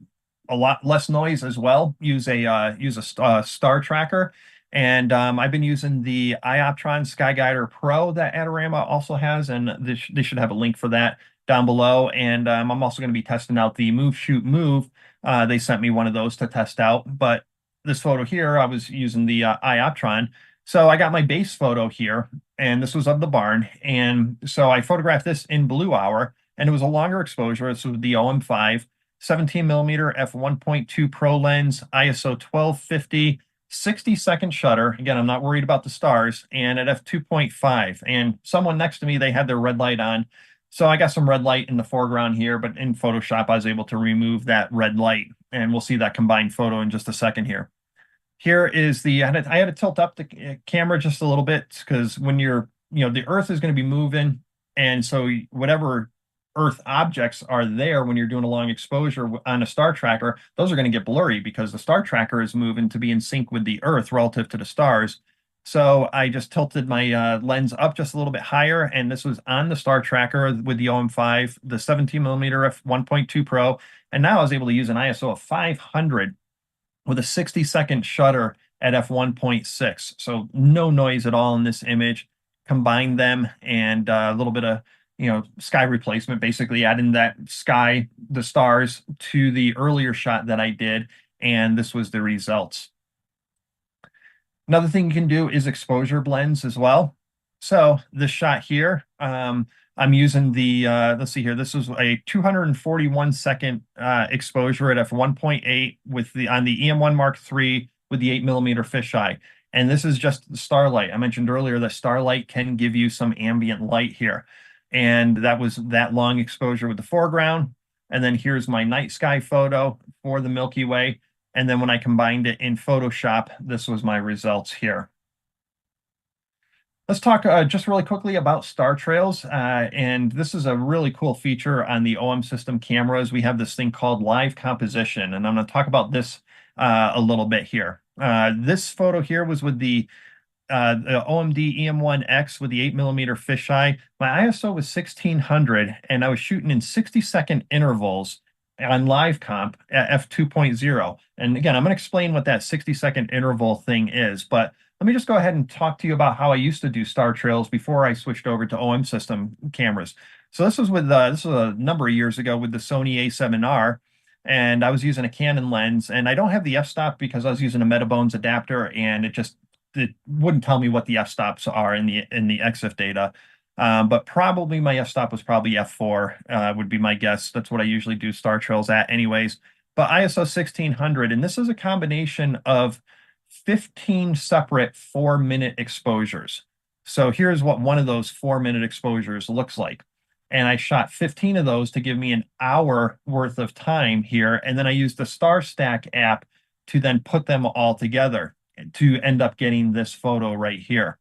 a lot less noise as well, use a star tracker. And I've been using the Ioptron Sky Guider Pro that Adorama also has, and they should have a link for that down below. And I'm also going to be testing out the Move Shoot Move. They sent me one of those to test out, but this photo here, I was using the Ioptron. So I got my base photo here, and this was of the barn. And so I photographed this in blue hour, and it was a longer exposure. This was the OM5, 17mm f1.2 Pro lens, ISO 1250, 60-second shutter. Again, I'm not worried about the stars, and at f2.5. And someone next to me, they had their red light on. So I got some red light in the foreground here, but in Photoshop, I was able to remove that red light, and we'll see that combined photo in just a second here. Here is I had to tilt up the camera just a little bit because when the Earth is going to be moving, and so whatever Earth objects are there when you're doing a long exposure on a star tracker, those are going to get blurry because the star tracker is moving to be in sync with the Earth relative to the stars. So I just tilted my lens up just a little bit higher, and this was on the star tracker with the OM5, the 17mm f1.2 Pro, and now I was able to use an ISO of 500 with a 60-second shutter at f1.6. So no noise at all in this image. Combine them and a little bit of sky replacement, basically adding the stars to the earlier shot that I did, and this was the results. Another thing you can do is exposure blends as well. So this shot here, I'm using let's see here, this was a 241-second exposure at f1.8 on the EM1 Mark III with the 8mm fisheye. And this is just the starlight. I mentioned earlier that starlight can give you some ambient light here. And that was that long exposure with the foreground. And then here's my night sky photo for the Milky Way. And then when I combined it in Photoshop, this was my results here. Let's talk just really quickly about star trails. And this is a really cool feature on the OM system cameras. We have this thing called live composition, and I'm going to talk about this a little bit here. This photo here was with the OMD EM1X with the 8mm fisheye. My ISO was 1600, and I was shooting in 60-second intervals on live comp at f2.0. And again, I'm going to explain what that 60-second interval thing is, but let me just go ahead and talk to you about how I used to do star trails before I switched over to OM system cameras. So this was a number of years ago with the Sony A7R, and I was using a Canon lens, and I don't have the f-stop because I was using a Metabones adapter, and it wouldn't tell me what the f-stops are in the EXIF data. But probably my f-stop was probably f4, would be my guess. That's what I usually do star trails at anyways. But ISO 1600, and this is a combination of 15 separate 4-minute exposures. So here's what one of those 4-minute exposures looks like. And I shot 15 of those to give me an hour worth of time here. And then I used the Star Stack app to then put them all together to end up getting this photo right here.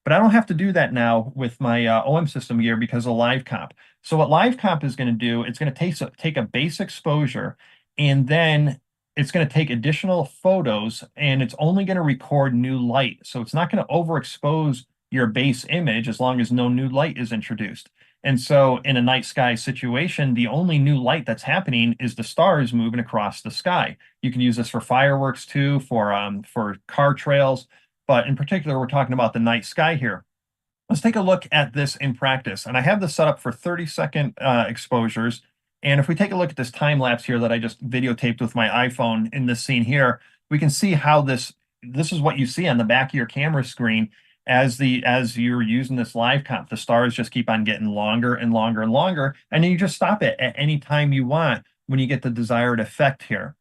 But I don't have to do that now with my OM system gear because of live comp. So what live comp is going to do, it's going to take a base exposure, and then it's going to take additional photos, and it's only going to record new light. So it's not going to overexpose your base image as long as no new light is introduced. And so in a night sky situation, the only new light that's happening is the stars moving across the sky. You can use this for fireworks too, for car trails, but in particular, we're talking about the night sky here. Let's take a look at this in practice. And I have this set up for 30-second exposures. And if we take a look at this time lapse here that I just videotaped with my iPhone in this scene here, we can see how this is what you see on the back of your camera screen as you're using this live comp. The stars just keep on getting longer and longer and longer, and then you just stop it at any time you want when you get the desired effect here.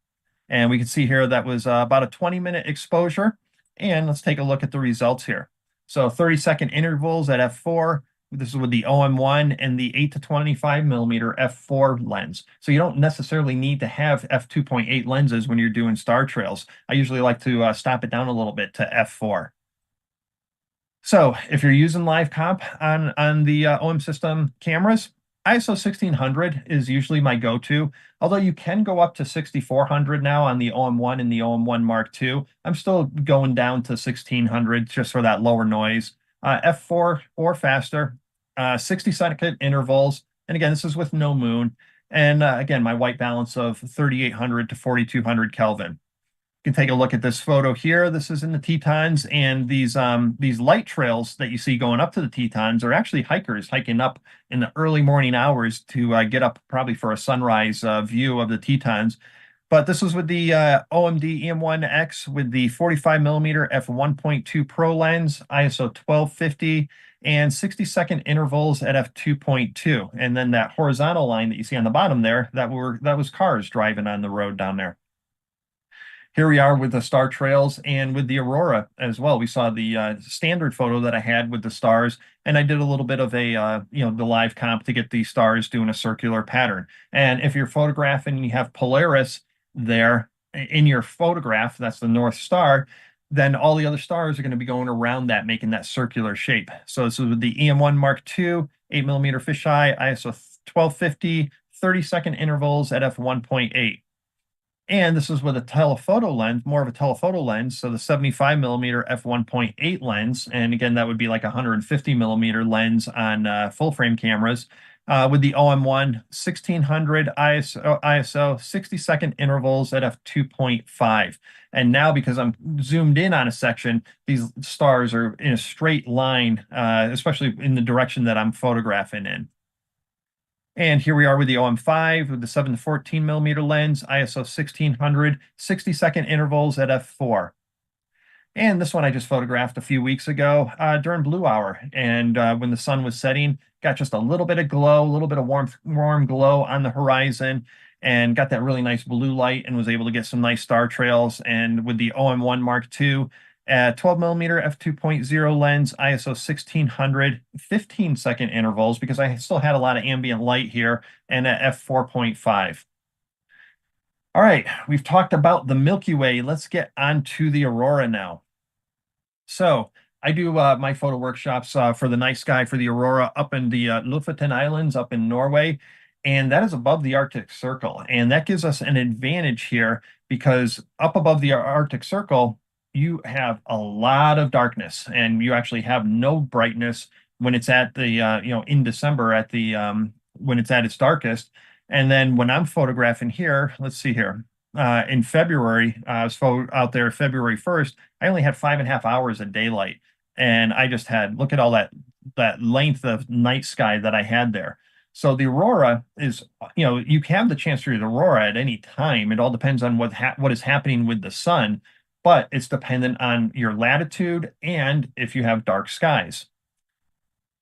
And we can see here that was about a 20-minute exposure. And let's take a look at the results here. So 30-second intervals at f4. This is with the OM1 and the 8 to 25 millimeter f4 lens. So you don't necessarily need to have f2.8 lenses when you're doing star trails. I usually like to stop it down a little bit to f4. So if you're using live comp on the OM system cameras, ISO 1600 is usually my go-to, although you can go up to 6400 now on the OM1 and the OM1 Mark II. I'm still going down to 1600 just for that lower noise. F4 or faster, 60-second intervals. And again, this is with no moon. And again, my white balance of 3800 to 4200 Kelvin. You can take a look at this photo here. This is in the Tetons, and these light trails that you see going up to the Tetons are actually hikers hiking up in the early morning hours to get up probably for a sunrise view of the Tetons. But this was with the OMD EM1X with the 45 millimeter f1.2 Pro lens, ISO 1250, and 60-second intervals at f2.2. And then that horizontal line that you see on the bottom there, that was cars driving on the road down there. Here we are with the star trails and with the Aurora as well. We saw the standard photo that I had with the stars, and I did a little bit of the live comp to get the stars doing a circular pattern. And if you're photographing and you have Polaris there in your photograph, that's the North Star, then all the other stars are going to be going around that, making that circular shape. So this is with the EM1 Mark II, 8 millimeter fisheye, ISO 1250, 30-second intervals at f1.8. And this is with a telephoto lens, more of a telephoto lens. So the 75 millimeter f1.8 lens. And again, that would be like a 150 millimeter lens on full frame cameras. With the OM1 1600 ISO 60-second intervals at f2.5. And now because I'm zoomed in on a section, these stars are in a straight line, especially in the direction that I'm photographing in. And here we are with the OM5 with the 7 to 14 millimeter lens, ISO 1600, 60-second intervals at f4. And this one I just photographed a few weeks ago during blue hour. And when the sun was setting, got just a little bit of glow, a little bit of warm glow on the horizon, and got that really nice blue light and was able to get some nice star trails. And with the OM1 Mark II, 12 millimeter f2.0 lens, ISO 1600, 15-second intervals because I still had a lot of ambient light here, and at f4.5. All right, we've talked about the Milky Way. Let's get on to the Aurora now. So I do my photo workshops for the night sky for the Aurora up in the Lofoten Islands up in Norway, and that is above the Arctic Circle. And that gives us an advantage here because up above the Arctic Circle, you have a lot of darkness, and you actually have no brightness when it's at the in December at the when it's at its darkest. And then when I'm photographing here, let's see here, in February, I was out there February 1st, I only had 5.5 hours of daylight, and I just had, look at all that length of night sky that I had there. So the Aurora is, you have the chance to read the Aurora at any time. It all depends on what is happening with the sun, but it's dependent on your latitude and if you have dark skies.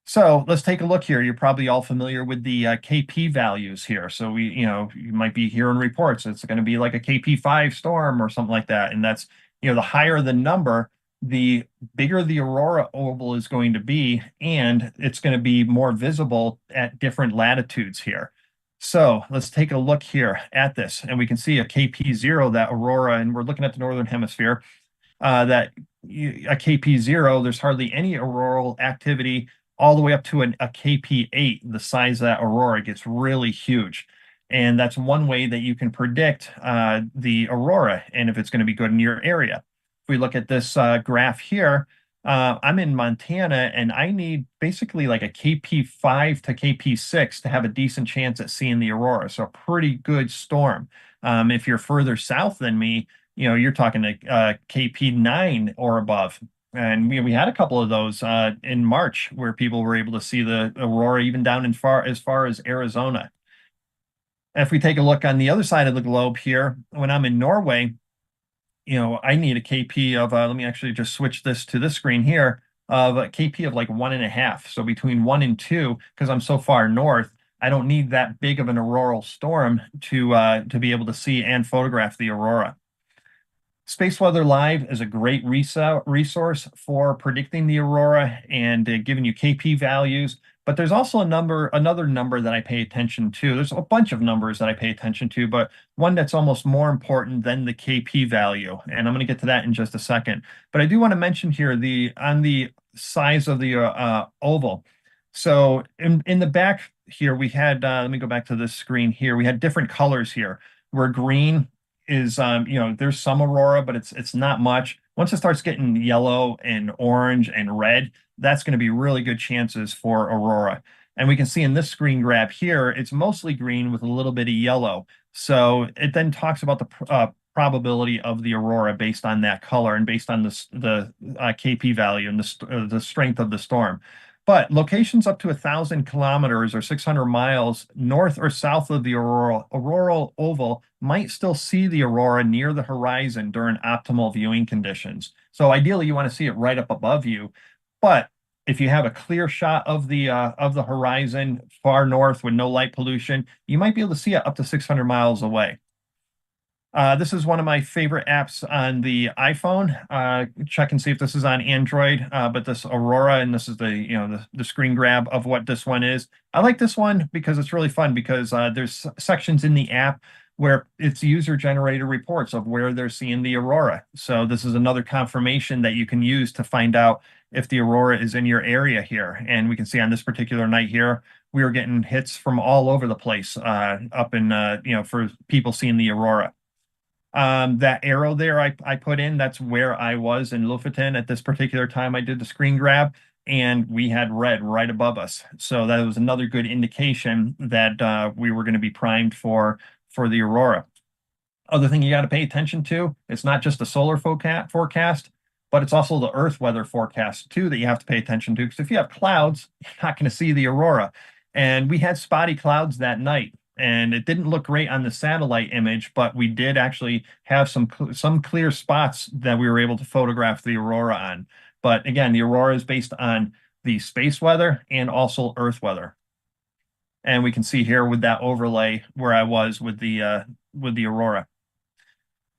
So let's take a look here. You're probably all familiar with the KP values here. So you might be hearing reports. It's going to be like a KP5 storm or something like that. And that's, the higher the number, the bigger the Aurora oval is going to be, and it's going to be more visible at different latitudes here. So let's take a look here at this, and we can see a KP0, that Aurora, and we're looking at the Northern Hemisphere, that a KP0, there's hardly any auroral activity all the way up to a KP8. The size of that Aurora gets really huge. And that's one way that you can predict the Aurora and if it's going to be good in your area. If we look at this graph here, I'm in Montana and I need basically like a KP5 to KP6 to have a decent chance at seeing the aurora. So a pretty good storm. If you're further south than me, you're talking to KP9 or above. And we had a couple of those in March where people were able to see the aurora even down as far as Arizona. If we take a look on the other side of the globe here, when I'm in Norway, I need a KP of, let me actually just switch this to this screen here, of a KP of like 1.5. So between 1 and 2, because I'm so far north, I don't need that big of an auroral storm to be able to see and photograph the aurora. Space Weather Live is a great resource for predicting the aurora and giving you KP values. But there's also another number that I pay attention to. There's a bunch of numbers that I pay attention to, but one that's almost more important than the KP value. And I'm going to get to that in just a second. But I do want to mention here on the size of the oval. So in the back here, we had, let me go back to this screen here. We had different colors here where green is there's some aurora, but it's not much. Once it starts getting yellow and orange and red, that's going to be really good chances for aurora. And we can see in this screen grab here, it's mostly green with a little bit of yellow. So it then talks about the probability of the aurora based on that color and based on the KP value and the strength of the storm. But locations up to 1,000 kilometers or 600 miles north or south of the auroral oval might still see the aurora near the horizon during optimal viewing conditions. So ideally, you want to see it right up above you. But if you have a clear shot of the horizon far north with no light pollution, you might be able to see it up to 600 miles away. This is one of my favorite apps on the iPhone. Check and see if this is on Android. But this Aurora, and this is the screen grab of what this one is. I like this one because it's really fun because there's sections in the app where it's user-generated reports of where they're seeing the Aurora. So this is another confirmation that you can use to find out if the Aurora is in your area here. And we can see on this particular night here, we were getting hits from all over the place up in, for people seeing the Aurora. That arrow there I put in, that's where I was in Lofoten at this particular time I did the screen grab, and we had red right above us. So that was another good indication that we were going to be primed for the aurora. Other thing you got to pay attention to, it's not just the solar forecast, but it's also the Earth weather forecast too that you have to pay attention to. Because if you have clouds, you're not going to see the aurora. And we had spotty clouds that night. And it didn't look great on the satellite image, but we did actually have some clear spots that we were able to photograph the aurora on. But again, the aurora is based on the space weather and also Earth weather. And we can see here with that overlay where I was with the aurora.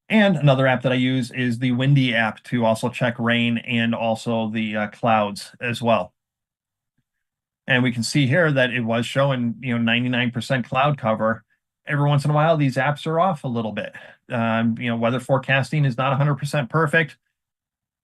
And another app that I use is the Windy app to also check rain and also the clouds as well. And we can see here that it was showing, 99% cloud cover. Every once in a while, these apps are off a little bit. Weather forecasting is not 100% perfect.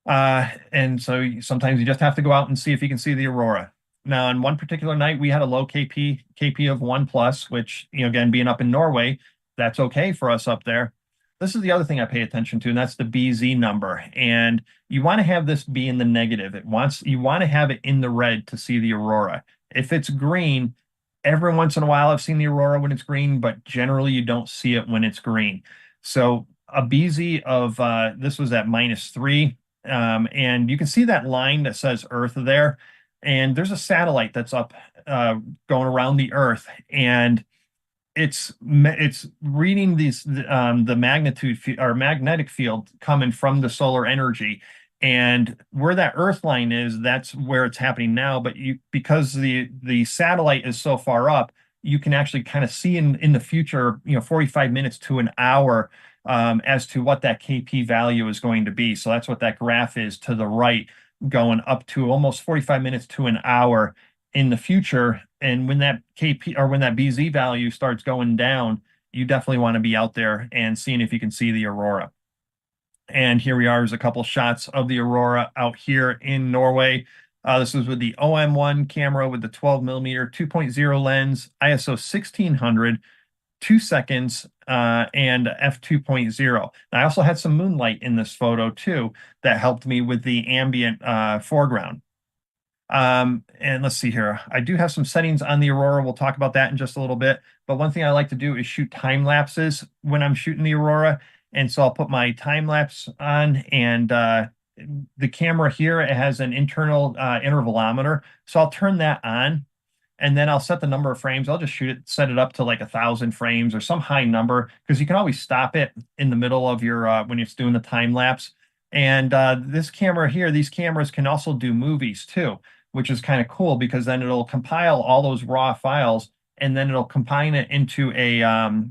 And so sometimes you just have to go out and see if you can see the aurora. Now, on one particular night, we had a low KP of 1+, which, again, being up in Norway, that's okay for us up there. This is the other thing I pay attention to, and that's the BZ number. And you want to have this be in the negative. You want to have it in the red to see the aurora. If it's green, every once in a while I've seen the aurora when it's green, but generally you don't see it when it's green. So a BZ of this was at -3, and you can see that line that says Earth there. And there's a satellite that's up going around the Earth, and it's reading the magnetic field coming from the solar energy, and where that Earth line is, that's where it's happening now. But because the satellite is so far up, you can actually kind of see in the future, 45 minutes to an hour as to what that KP value is going to be. So that's what that graph is to the right, going up to almost 45 minutes to an hour in the future. And when that KP or when that BZ value starts going down, you definitely want to be out there and seeing if you can see the aurora. And here we are, is a couple shots of the aurora out here in Norway. This was with the OM1 camera with the 12mm 2.0 lens, ISO 1600. 2 seconds and f2.0. I also had some moonlight in this photo too that helped me with the ambient foreground. And let's see here. I do have some settings on the Aurora. We'll talk about that in just a little bit. But one thing I like to do is shoot time lapses when I'm shooting the Aurora. And so I'll put my time lapse on, and the camera here, it has an internal intervalometer. So I'll turn that on, and then I'll set the number of frames. I'll just shoot it, set it up to like 1,000 frames or some high number, because you can always stop it in the middle of your when it's doing the time lapse. And this camera here, these cameras can also do movies too, which is kind of cool, because then it'll compile all those raw files, and then it'll combine it into a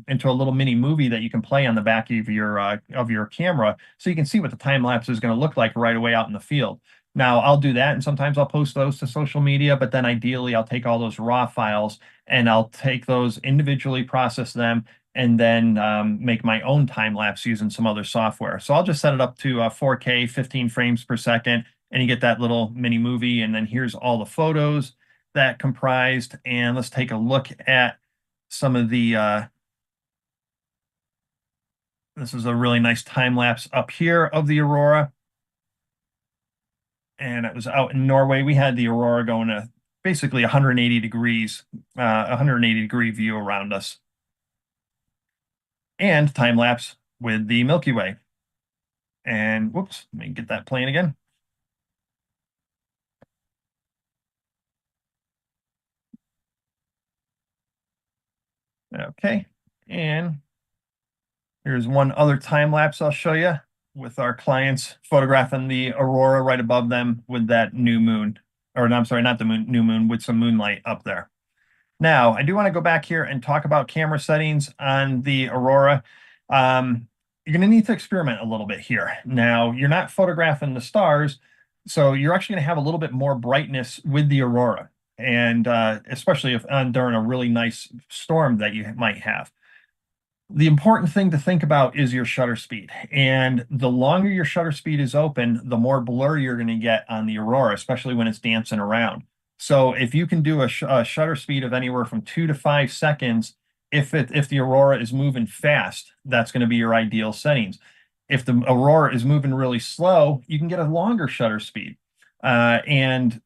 little mini movie that you can play on the back of your camera, so you can see what the time lapse is going to look like right away out in the field. Now, I'll do that, and sometimes I'll post those to social media, but then ideally I'll take all those raw files and I'll take those individually, process them, and then make my own time lapse using some other software. So I'll just set it up to 4K, 15 frames per second, and you get that little mini movie. And then here's all the photos that comprised. And let's take a look at some of the, this is a really nice time lapse up here of the Aurora. And it was out in Norway. We had the Aurora going to basically 180 degrees, 180 degree view around us. And time lapse with the Milky Way. And whoops, let me get that playing again. Okay, and here's one other time lapse I'll show you with our clients photographing the Aurora right above them with that new moon, or no, I'm sorry, not the new moon, with some moonlight up there. Now, I do want to go back here and talk about camera settings on the Aurora. You're going to need to experiment a little bit here. Now, you're not photographing the stars, so you're actually going to have a little bit more brightness with the Aurora, and especially if during a really nice storm that you might have. The important thing to think about is your shutter speed. And the longer your shutter speed is open, the more blur you're going to get on the Aurora, especially when it's dancing around. So if you can do a shutter speed of anywhere from 2 to 5 seconds, if the Aurora is moving fast, that's going to be your ideal settings. If the Aurora is moving really slow, you can get a longer shutter speed. And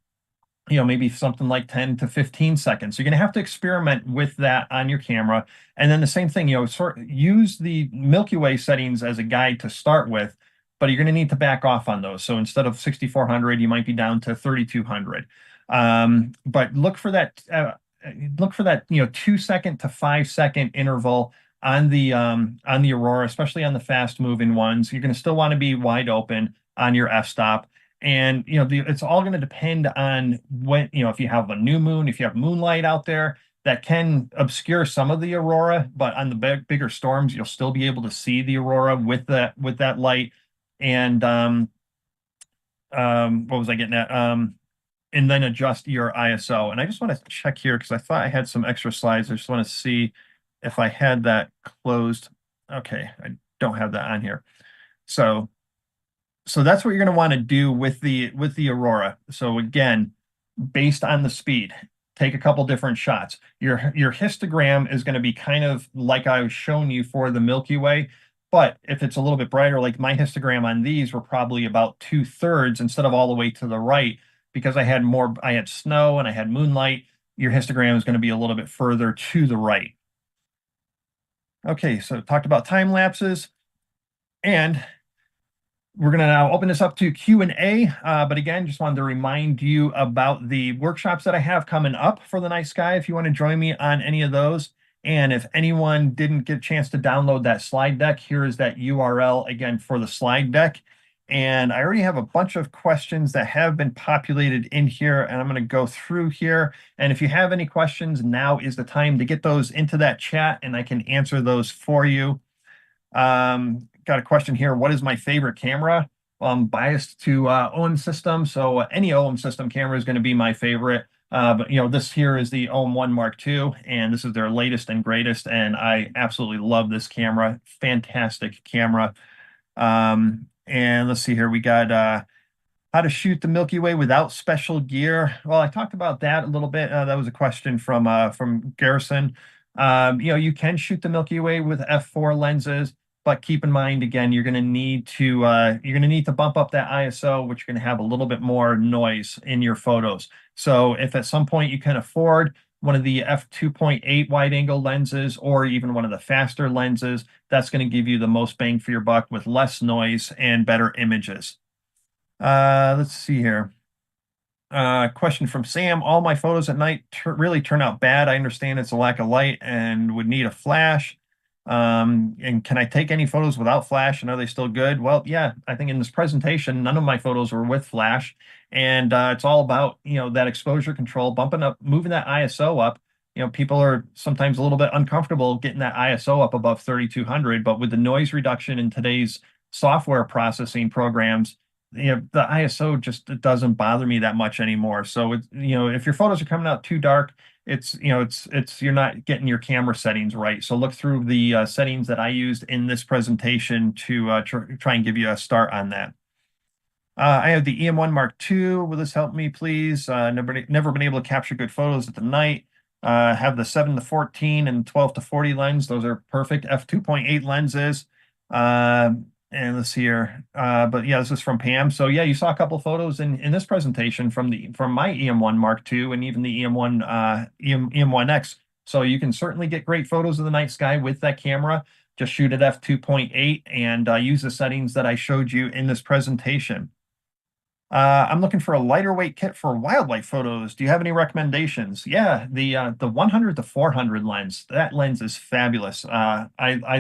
maybe something like 10 to 15 seconds. So you're going to have to experiment with that on your camera. And then the same thing, use the Milky Way settings as a guide to start with, but you're going to need to back off on those. So instead of 6,400, you might be down to 3,200. But look for that, 2 second to 5 second interval on the Aurora, especially on the fast moving ones. You're going to still want to be wide open on your f-stop. And it's all going to depend on when, if you have a new moon, if you have moonlight out there, that can obscure some of the Aurora, but on the bigger storms, you'll still be able to see the Aurora with that light. And what was I getting at? And then adjust your ISO. And I just want to check here, because I thought I had some extra slides. I just want to see if I had that closed. Okay, I don't have that on here. So that's what you're going to want to do with the Aurora. So again, based on the speed, take a couple different shots. Your histogram is going to be kind of like I was showing you for the Milky Way, but if it's a little bit brighter, like my histogram on these were probably about 2/3 instead of all the way to the right, because I had snow and I had moonlight. Your histogram is going to be a little bit further to the right. Okay, so talked about time lapses, and we're going to now open this up to Q&A, but again, just wanted to remind you about the workshops that I have coming up for the night sky, if you want to join me on any of those. And if anyone didn't get a chance to download that slide deck, here is that URL again for the slide deck. And I already have a bunch of questions that have been populated in here, and I'm going to go through here. And if you have any questions, now is the time to get those into that chat, and I can answer those for you. Got a question here. What is my favorite camera? Well, I'm biased to OM system, so any OM system camera is going to be my favorite. But this here is the OM1 Mark II, and this is their latest and greatest, and I absolutely love this camera. Fantastic camera. And let's see here. We got how to shoot the Milky Way without special gear. Well, I talked about that a little bit. That was a question from Garrison. You can shoot the Milky Way with f4 lenses, but keep in mind again, you're going to need to bump up that ISO, which you're going to have a little bit more noise in your photos. So if at some point you can afford one of the f2.8 wide angle lenses or even one of the faster lenses, that's going to give you the most bang for your buck with less noise and better images. Let's see here. Question from Sam. All my photos at night really turn out bad. I understand it's a lack of light and would need a flash. And can I take any photos without flash and are they still good? Well, yeah, I think in this presentation, none of my photos were with flash. And it's all about, that exposure control, bumping up, moving that ISO up. People are sometimes a little bit uncomfortable getting that ISO up above 3200, but with the noise reduction in today's software processing programs, the ISO just it doesn't bother me that much anymore. So if your photos are coming out too dark, it's you're not getting your camera settings right. So look through the settings that I used in this presentation to try and give you a start on that. I have the EM1 Mark II. Will this help me, please? Never been able to capture good photos at the night. Have the 7 to 14 and 12 to 40 lens. Those are perfect f2.8 lenses. And let's see here. But yeah, this is from Pam. So yeah, you saw a couple photos in this presentation from my EM1 Mark II and even the EM1 EM1X. So you can certainly get great photos of the night sky with that camera. Just shoot at f2.8 and use the settings that I showed you in this presentation. I'm looking for a lighter weight kit for wildlife photos. Do you have any recommendations? Yeah, the 100 to 400 lens. That lens is fabulous. I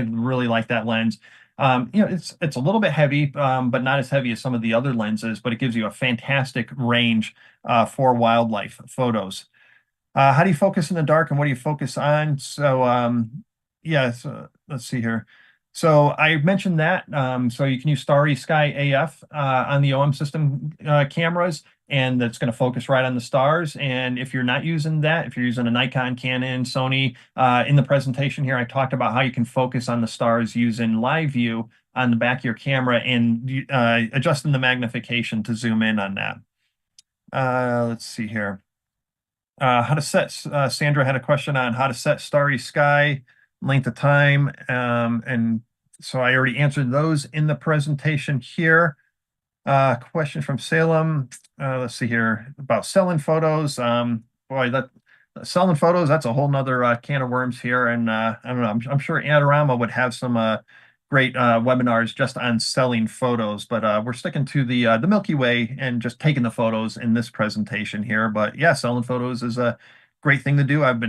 really like that lens. It's a little bit heavy, but not as heavy as some of the other lenses, but it gives you a fantastic range for wildlife photos. How do you focus in the dark and what do you focus on? So, yeah, so let's see here. So I mentioned that. So you can use Starry Sky AF on the OM system cameras, and that's going to focus right on the stars. And if you're not using that, if you're using a Nikon, Canon, Sony, in the presentation here, I talked about how you can focus on the stars using live view on the back of your camera and adjusting the magnification to zoom in on that. Let's see here. How to set, Sandra had a question on how to set starry sky, length of time. And so I already answered those in the presentation here. Question from Salem. Let's see here about selling photos. Boy, selling photos, that's a whole nother can of worms here. And I don't know, I'm sure Adorama would have some great webinars just on selling photos, but we're sticking to the Milky Way and just taking the photos in this presentation here. But yeah, selling photos is a great thing to do. I've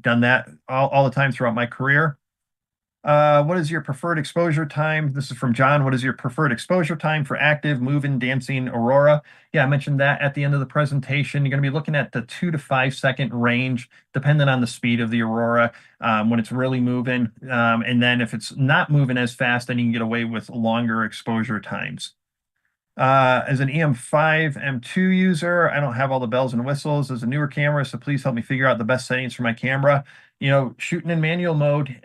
done that all the time throughout my career. What is your preferred exposure time? This is from John. What is your preferred exposure time for active, moving, dancing Aurora? Yeah, I mentioned that at the end of the presentation. You're going to be looking at the 2 to 5 second range, depending on the speed of the Aurora, when it's really moving. And then if it's not moving as fast, then you can get away with longer exposure times. As an EM5 M2 user, I don't have all the bells and whistles as a newer camera, so please help me figure out the best settings for my camera. Shooting in manual mode,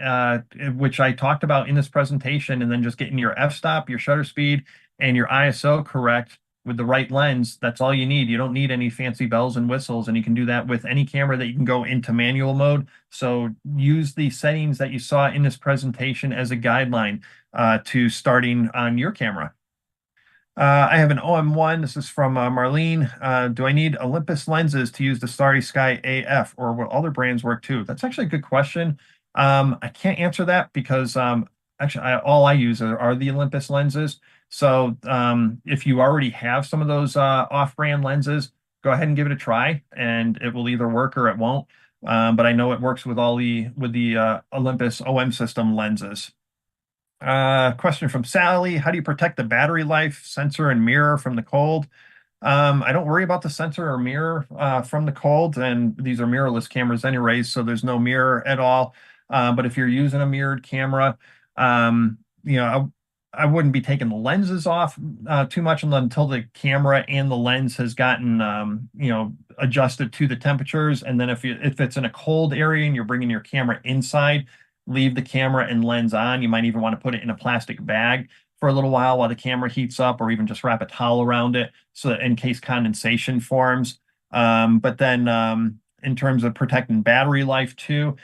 which I talked about in this presentation, and then just getting your f-stop, your shutter speed, and your ISO correct with the right lens. That's all you need. You don't need any fancy bells and whistles, and you can do that with any camera that you can go into manual mode. So use the settings that you saw in this presentation as a guideline to starting on your camera. I have an OM1. This is from Marlene. Do I need Olympus lenses to use the Starry Sky AF, or will other brands work too? That's actually a good question. I can't answer that because actually all I use are the Olympus lenses. So if you already have some of those off-brand lenses, go ahead and give it a try, and it will either work or it won't. But I know it works with the Olympus OM system lenses. Question from Sally. How do you protect the battery life, sensor, and mirror from the cold? I don't worry about the sensor or mirror from the cold, and these are mirrorless cameras anyways, so there's no mirror at all. But if you're using a mirrored camera, I wouldn't be taking the lenses off too much until the camera and the lens has gotten adjusted to the temperatures. And then if it's in a cold area and you're bringing your camera inside, leave the camera and lens on. You might even want to put it in a plastic bag for a little while the camera heats up, or even just wrap a towel around it so that in case condensation forms. But then in terms of protecting battery life too.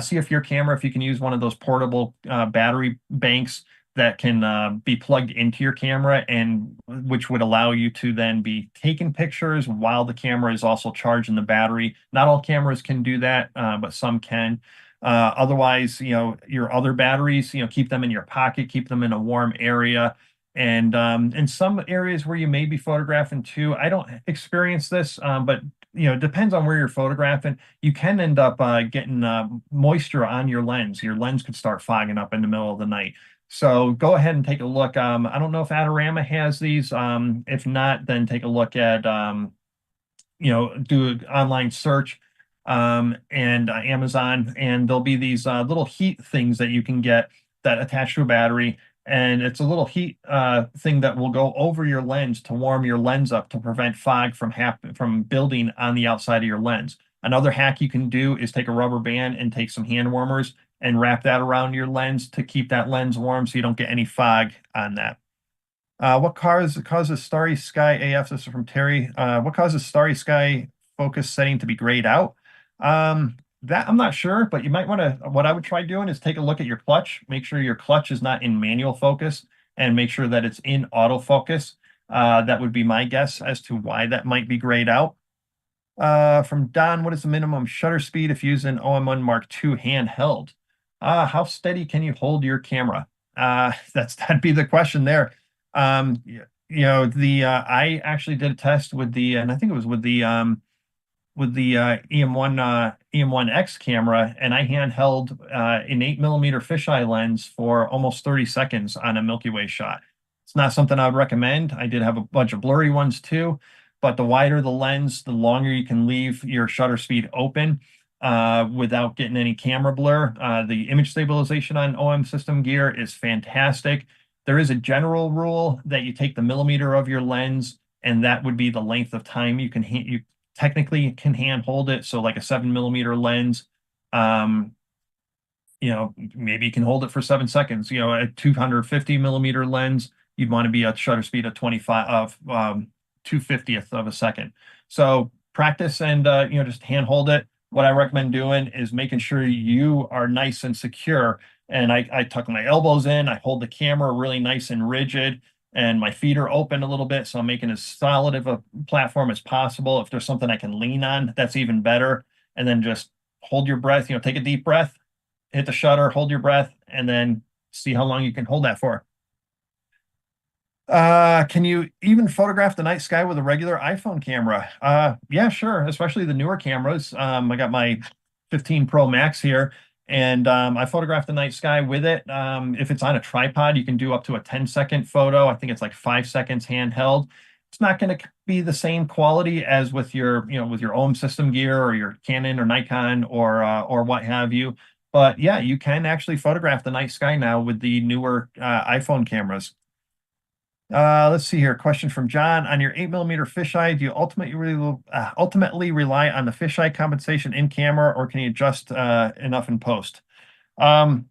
See if your camera, if you can use one of those portable battery banks that can be plugged into your camera, and which would allow you to then be taking pictures while the camera is also charging the battery. Not all cameras can do that, but some can. Otherwise, your other batteries, keep them in your pocket, keep them in a warm area. And in some areas where you may be photographing too, I don't experience this, but it depends on where you're photographing. You can end up getting moisture on your lens. Your lens could start fogging up in the middle of the night. So go ahead and take a look. I don't know if Adorama has these. If not, then take a look at do an online search and Amazon, and there'll be these little heat things that you can get that attach to a battery. And it's a little heat thing that will go over your lens to warm your lens up to prevent fog from building on the outside of your lens. Another hack you can do is take a rubber band and take some hand warmers and wrap that around your lens to keep that lens warm so you don't get any fog on that. What causes starry sky AF? This is from Terry. What causes starry sky focus setting to be grayed out? That I'm not sure, but you might want to, what I would try doing is take a look at your clutch, make sure your clutch is not in manual focus, and make sure that it's in autofocus. That would be my guess as to why that might be grayed out. From Don, what is the minimum shutter speed if using OM1 Mark II handheld? How steady can you hold your camera? That'd be the question there. I actually did a test with and I think it was with the EM1X camera, and I handheld an 8mm fisheye lens for almost 30 seconds on a Milky Way shot. It's not something I would recommend. I did have a bunch of blurry ones too, but the wider the lens, the longer you can leave your shutter speed open without getting any camera blur. The image stabilization on OM system gear is fantastic. There is a general rule that you take the millimeter of your lens, and that would be the length of time you technically can hand hold it. So like a 7mm lens, maybe you can hold it for 7 seconds. A 250mm lens, you'd want to be at shutter speed of 2/50th of a second. So practice and just hand hold it. What I recommend doing is making sure you are nice and secure. And I tuck my elbows in, I hold the camera really nice and rigid, and my feet are open a little bit, so I'm making as solid of a platform as possible. If there's something I can lean on, that's even better. And then just hold your breath, take a deep breath, hit the shutter, hold your breath, and then see how long you can hold that for. Can you even photograph the night sky with a regular iPhone camera? Yeah, sure, especially the newer cameras. I got my 15 Pro Max here, and I photographed the night sky with it. If it's on a tripod, you can do up to a 10-second photo. I think it's like 5 seconds handheld. It's not going to be the same quality as with your, with your OM system gear or your Canon or Nikon or what have you. But yeah, you can actually photograph the night sky now with the newer iPhone cameras. Let's see here. Question from John. On your 8mm fisheye, do you ultimately rely on the fisheye compensation in camera, or can you adjust enough in post? When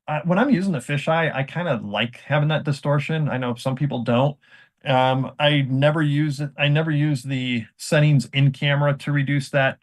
I'm using the fisheye, I kind of like having that distortion. I know some people don't. I never use it. I never use the settings in camera to reduce that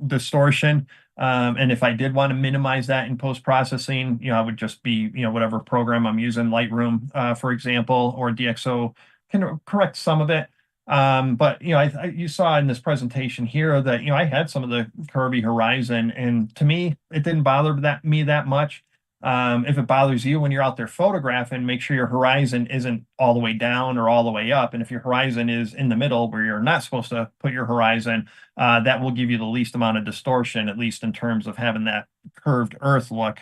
distortion. And if I did want to minimize that in post-processing, I would just be, whatever program I'm using, Lightroom, for example, or DxO can correct some of it. But you saw in this presentation here that I had some of the curvy horizon, and to me, it didn't bother me that much. If it bothers you when you're out there photographing, make sure your horizon isn't all the way down or all the way up. And if your horizon is in the middle where you're not supposed to put your horizon, that will give you the least amount of distortion, at least in terms of having that curved earth look.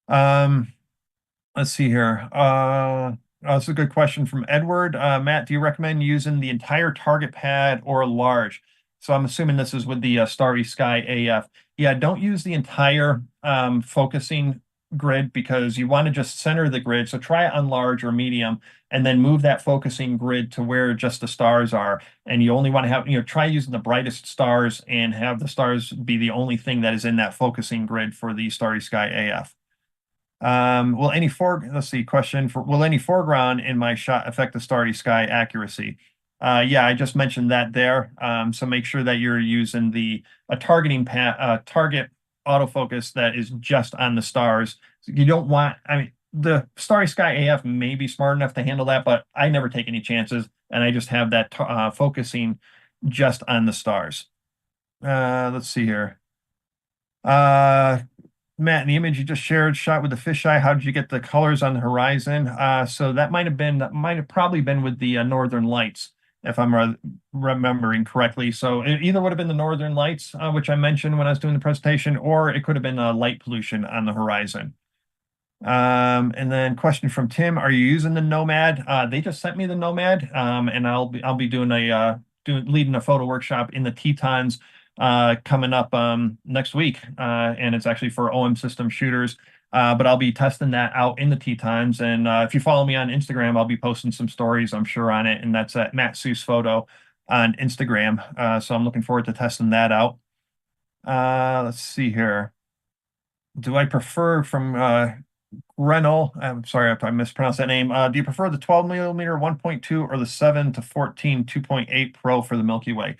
Let's see here. That's a good question from Edward. Matt, do you recommend using the entire target pad or large? So I'm assuming this is with the Starry Sky AF. Yeah, don't use the entire focusing grid, because you want to just center the grid. So try it on large or medium, and then move that focusing grid to where just the stars are. And you only want to have, try using the brightest stars and have the stars be the only thing that is in that focusing grid for the Starry Sky AF. Will any foreground in my shot affect the starry sky accuracy? Yeah, I just mentioned that there. So make sure that you're using the a targeting target autofocus that is just on the stars. So you don't want, I mean, the Starry Sky AF may be smart enough to handle that, but I never take any chances, and I just have that focusing just on the stars. Let's see here. Uh, Matt, in the image you just shared, shot with the fisheye, how did you get the colors on the horizon? So that might have probably been with the Northern Lights, if I'm remembering correctly. So it either would have been the Northern Lights, which I mentioned when I was doing the presentation, or it could have been light pollution on the horizon. And then question from Tim, are you using the Nomad? They just sent me the Nomad, and I'll be doing leading a photo workshop in the Tetons coming up next week. And it's actually for OM system shooters. But I'll be testing that out in the Tetons. And if you follow me on Instagram, I'll be posting some stories, I'm sure, on it. And that's at Matt Suess Photo on Instagram. So I'm looking forward to testing that out. Let's see here. Do I prefer from Renault, I'm sorry if I mispronounced that name. Do you prefer the 12 millimeter 1.2 or the 7 to 14 2.8 Pro for the Milky Way?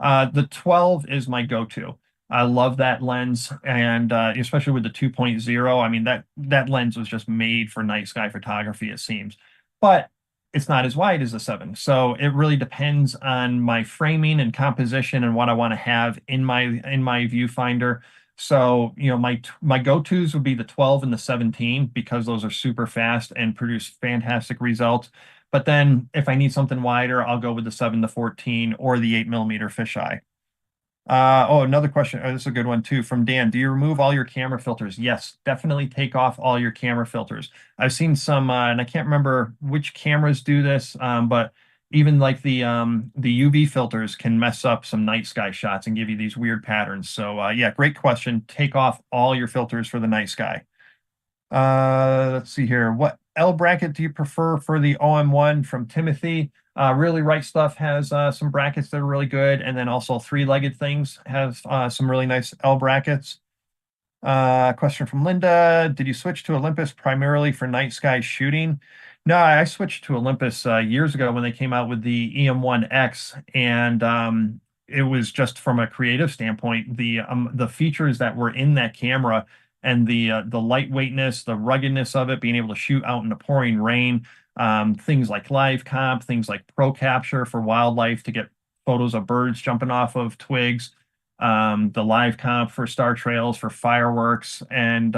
The 12 is my go-to. I love that lens, and especially with the 2.0. I mean, that lens was just made for night sky photography, it seems. But it's not as wide as the 7. So it really depends on my framing and composition and what I want to have in my viewfinder. So, my go-tos would be the 12 and the 17 because those are super fast and produce fantastic results. But then if I need something wider, I'll go with the 7 to 14 or the 8 millimeter fisheye. Another question. Oh, this is a good one too from Dan. Do you remove all your camera filters? Yes, definitely take off all your camera filters. I've seen some, and I can't remember which cameras do this, but even like the UV filters can mess up some night sky shots and give you these weird patterns. So yeah, great question. Take off all your filters for the night sky. Let's see here. What L bracket do you prefer for the OM1 from Timothy? Really Right Stuff has some brackets that are really good, and then also three-legged things has some really nice L brackets. Question from Linda. Did you switch to Olympus primarily for night sky shooting? No, I switched to Olympus years ago when they came out with the EM1X, and it was just from a creative standpoint, the features that were in that camera and the lightweightness, the ruggedness of it, being able to shoot out in the pouring rain, things like live comp, things like pro capture for wildlife to get photos of birds jumping off of twigs, the live comp for star trails, for fireworks, and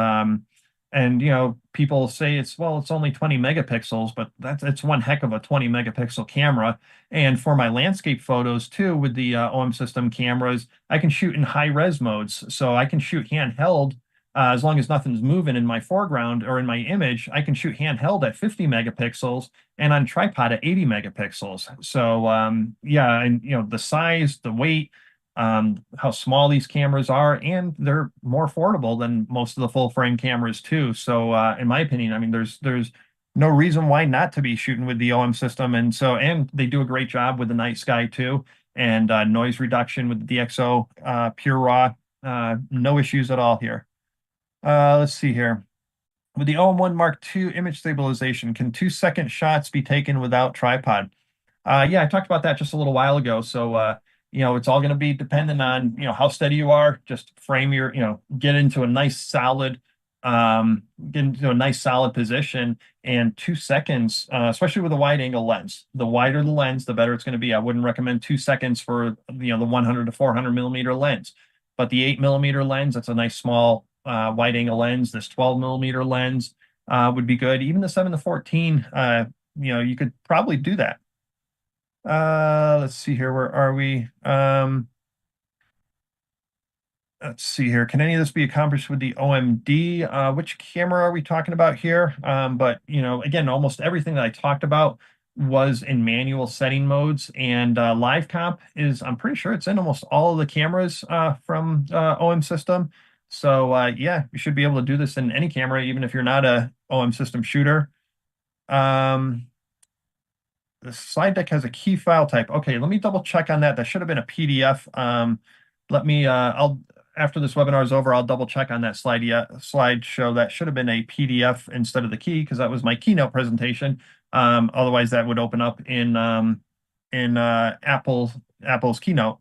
people say it's only 20 megapixels, but it's one heck of a 20 megapixel camera. And for my landscape photos too, with the OM system cameras, I can shoot in high res modes, so I can shoot handheld. As long as nothing's moving in my foreground or in my image, I can shoot handheld at 50 megapixels and on tripod at 80 megapixels. So yeah, and the size, the weight, how small these cameras are, and they're more affordable than most of the full frame cameras too. So in my opinion, I mean, there's no reason why not to be shooting with the OM system, and they do a great job with the night sky too, and noise reduction with the DxO Pure Raw. No issues at all here. Let's see here. With the OM1 Mark II image stabilization, can 2-second shots be taken without tripod? Yeah, I talked about that just a little while ago. So, it's all going to be dependent on, how steady you are. Just frame get into a nice solid, position. And 2 seconds, especially with a wide angle lens. The wider the lens, the better it's going to be. I wouldn't recommend 2 seconds for, the 100 to 400 millimeter lens. But the 8 millimeter lens, that's a nice small wide angle lens. This 12 millimeter lens would be good. Even the 7 to 14, you could probably do that. Let's see here. Where are we? Let's see here. Can any of this be accomplished with the OMD? Which camera are we talking about here? But again, almost everything that I talked about was in manual setting modes, and live comp is, I'm pretty sure it's in almost all of the cameras from OM system. So yeah, you should be able to do this in any camera, even if you're not a OM system shooter. The slide deck has a key file type. Okay, let me double check on that. That should have been a PDF. I'll after this webinar is over, I'll double check on that slideshow. That should have been a PDF instead of the key, because that was my keynote presentation. Otherwise, that would open up in in Apple's keynote.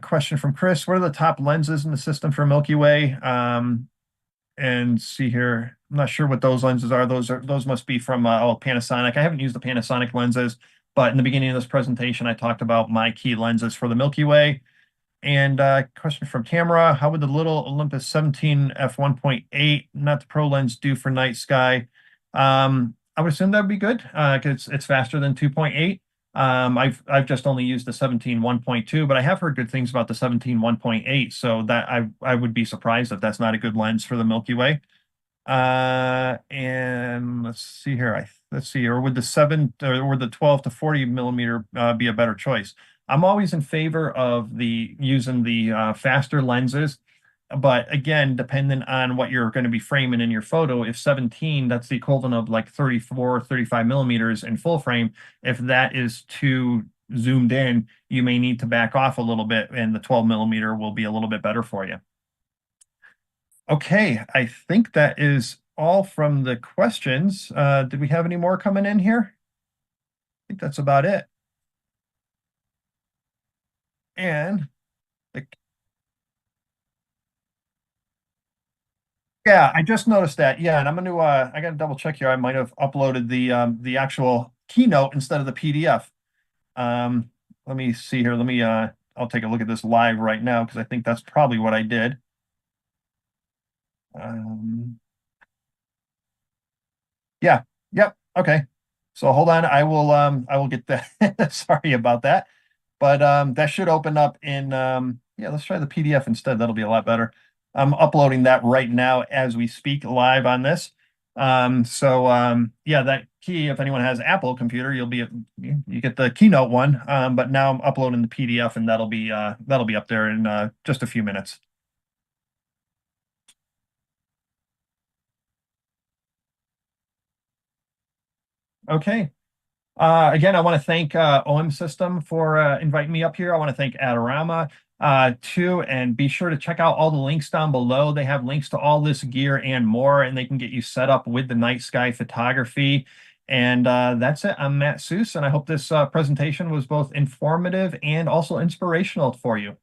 Question from Chris: what are the top lenses in the system for Milky Way? And see here, I'm not sure what those lenses are. Those must be from Panasonic. I haven't used the Panasonic lenses, but in the beginning of this presentation, I talked about my key lenses for the Milky Way. And question from Tamara: how would the little Olympus 17 f1.8, not the Pro lens, do for night sky? I would assume that would be good because it's faster than 2.8. I've just only used the 17 1.2, but I have heard good things about the 17 1.8, so that I would be surprised if that's not a good lens for the Milky Way. And let's see here. Let's see, or would the 7 or would the 12 to 40 millimeter be a better choice? I'm always in favor of the using the faster lenses, but again, depending on what you're going to be framing in your photo, if 17, that's the equivalent of like 34, 35 millimeters in full frame. If that is too zoomed in, you may need to back off a little bit, and the 12 millimeter will be a little bit better for you. Okay, I think that is all from the questions. Did we have any more coming in here? I think that's about it. And the, yeah, I just noticed that. Yeah, and I'm gonna I gotta double check here. I might have uploaded the actual keynote instead of the PDF. Let me see here. I'll take a look at this live right now because I think that's probably what I did. Um, yeah, yep, okay. So hold on, I will get that. Sorry about that. But that should open up in yeah, let's try the PDF instead. That'll be a lot better. I'm uploading that right now as we speak live on this. Yeah, that key, if anyone has Apple computer, you get the keynote one. But now I'm uploading the PDF and that'll be up there in just a few minutes. Okay. Again, I want to thank OM System for inviting me up here. I want to thank Adorama too, and be sure to check out all the links down below. They have links to all this gear and more, and they can get you set up with the night sky photography. And that's it. I'm Matt Suess, and I hope this presentation was both informative and also inspirational for you.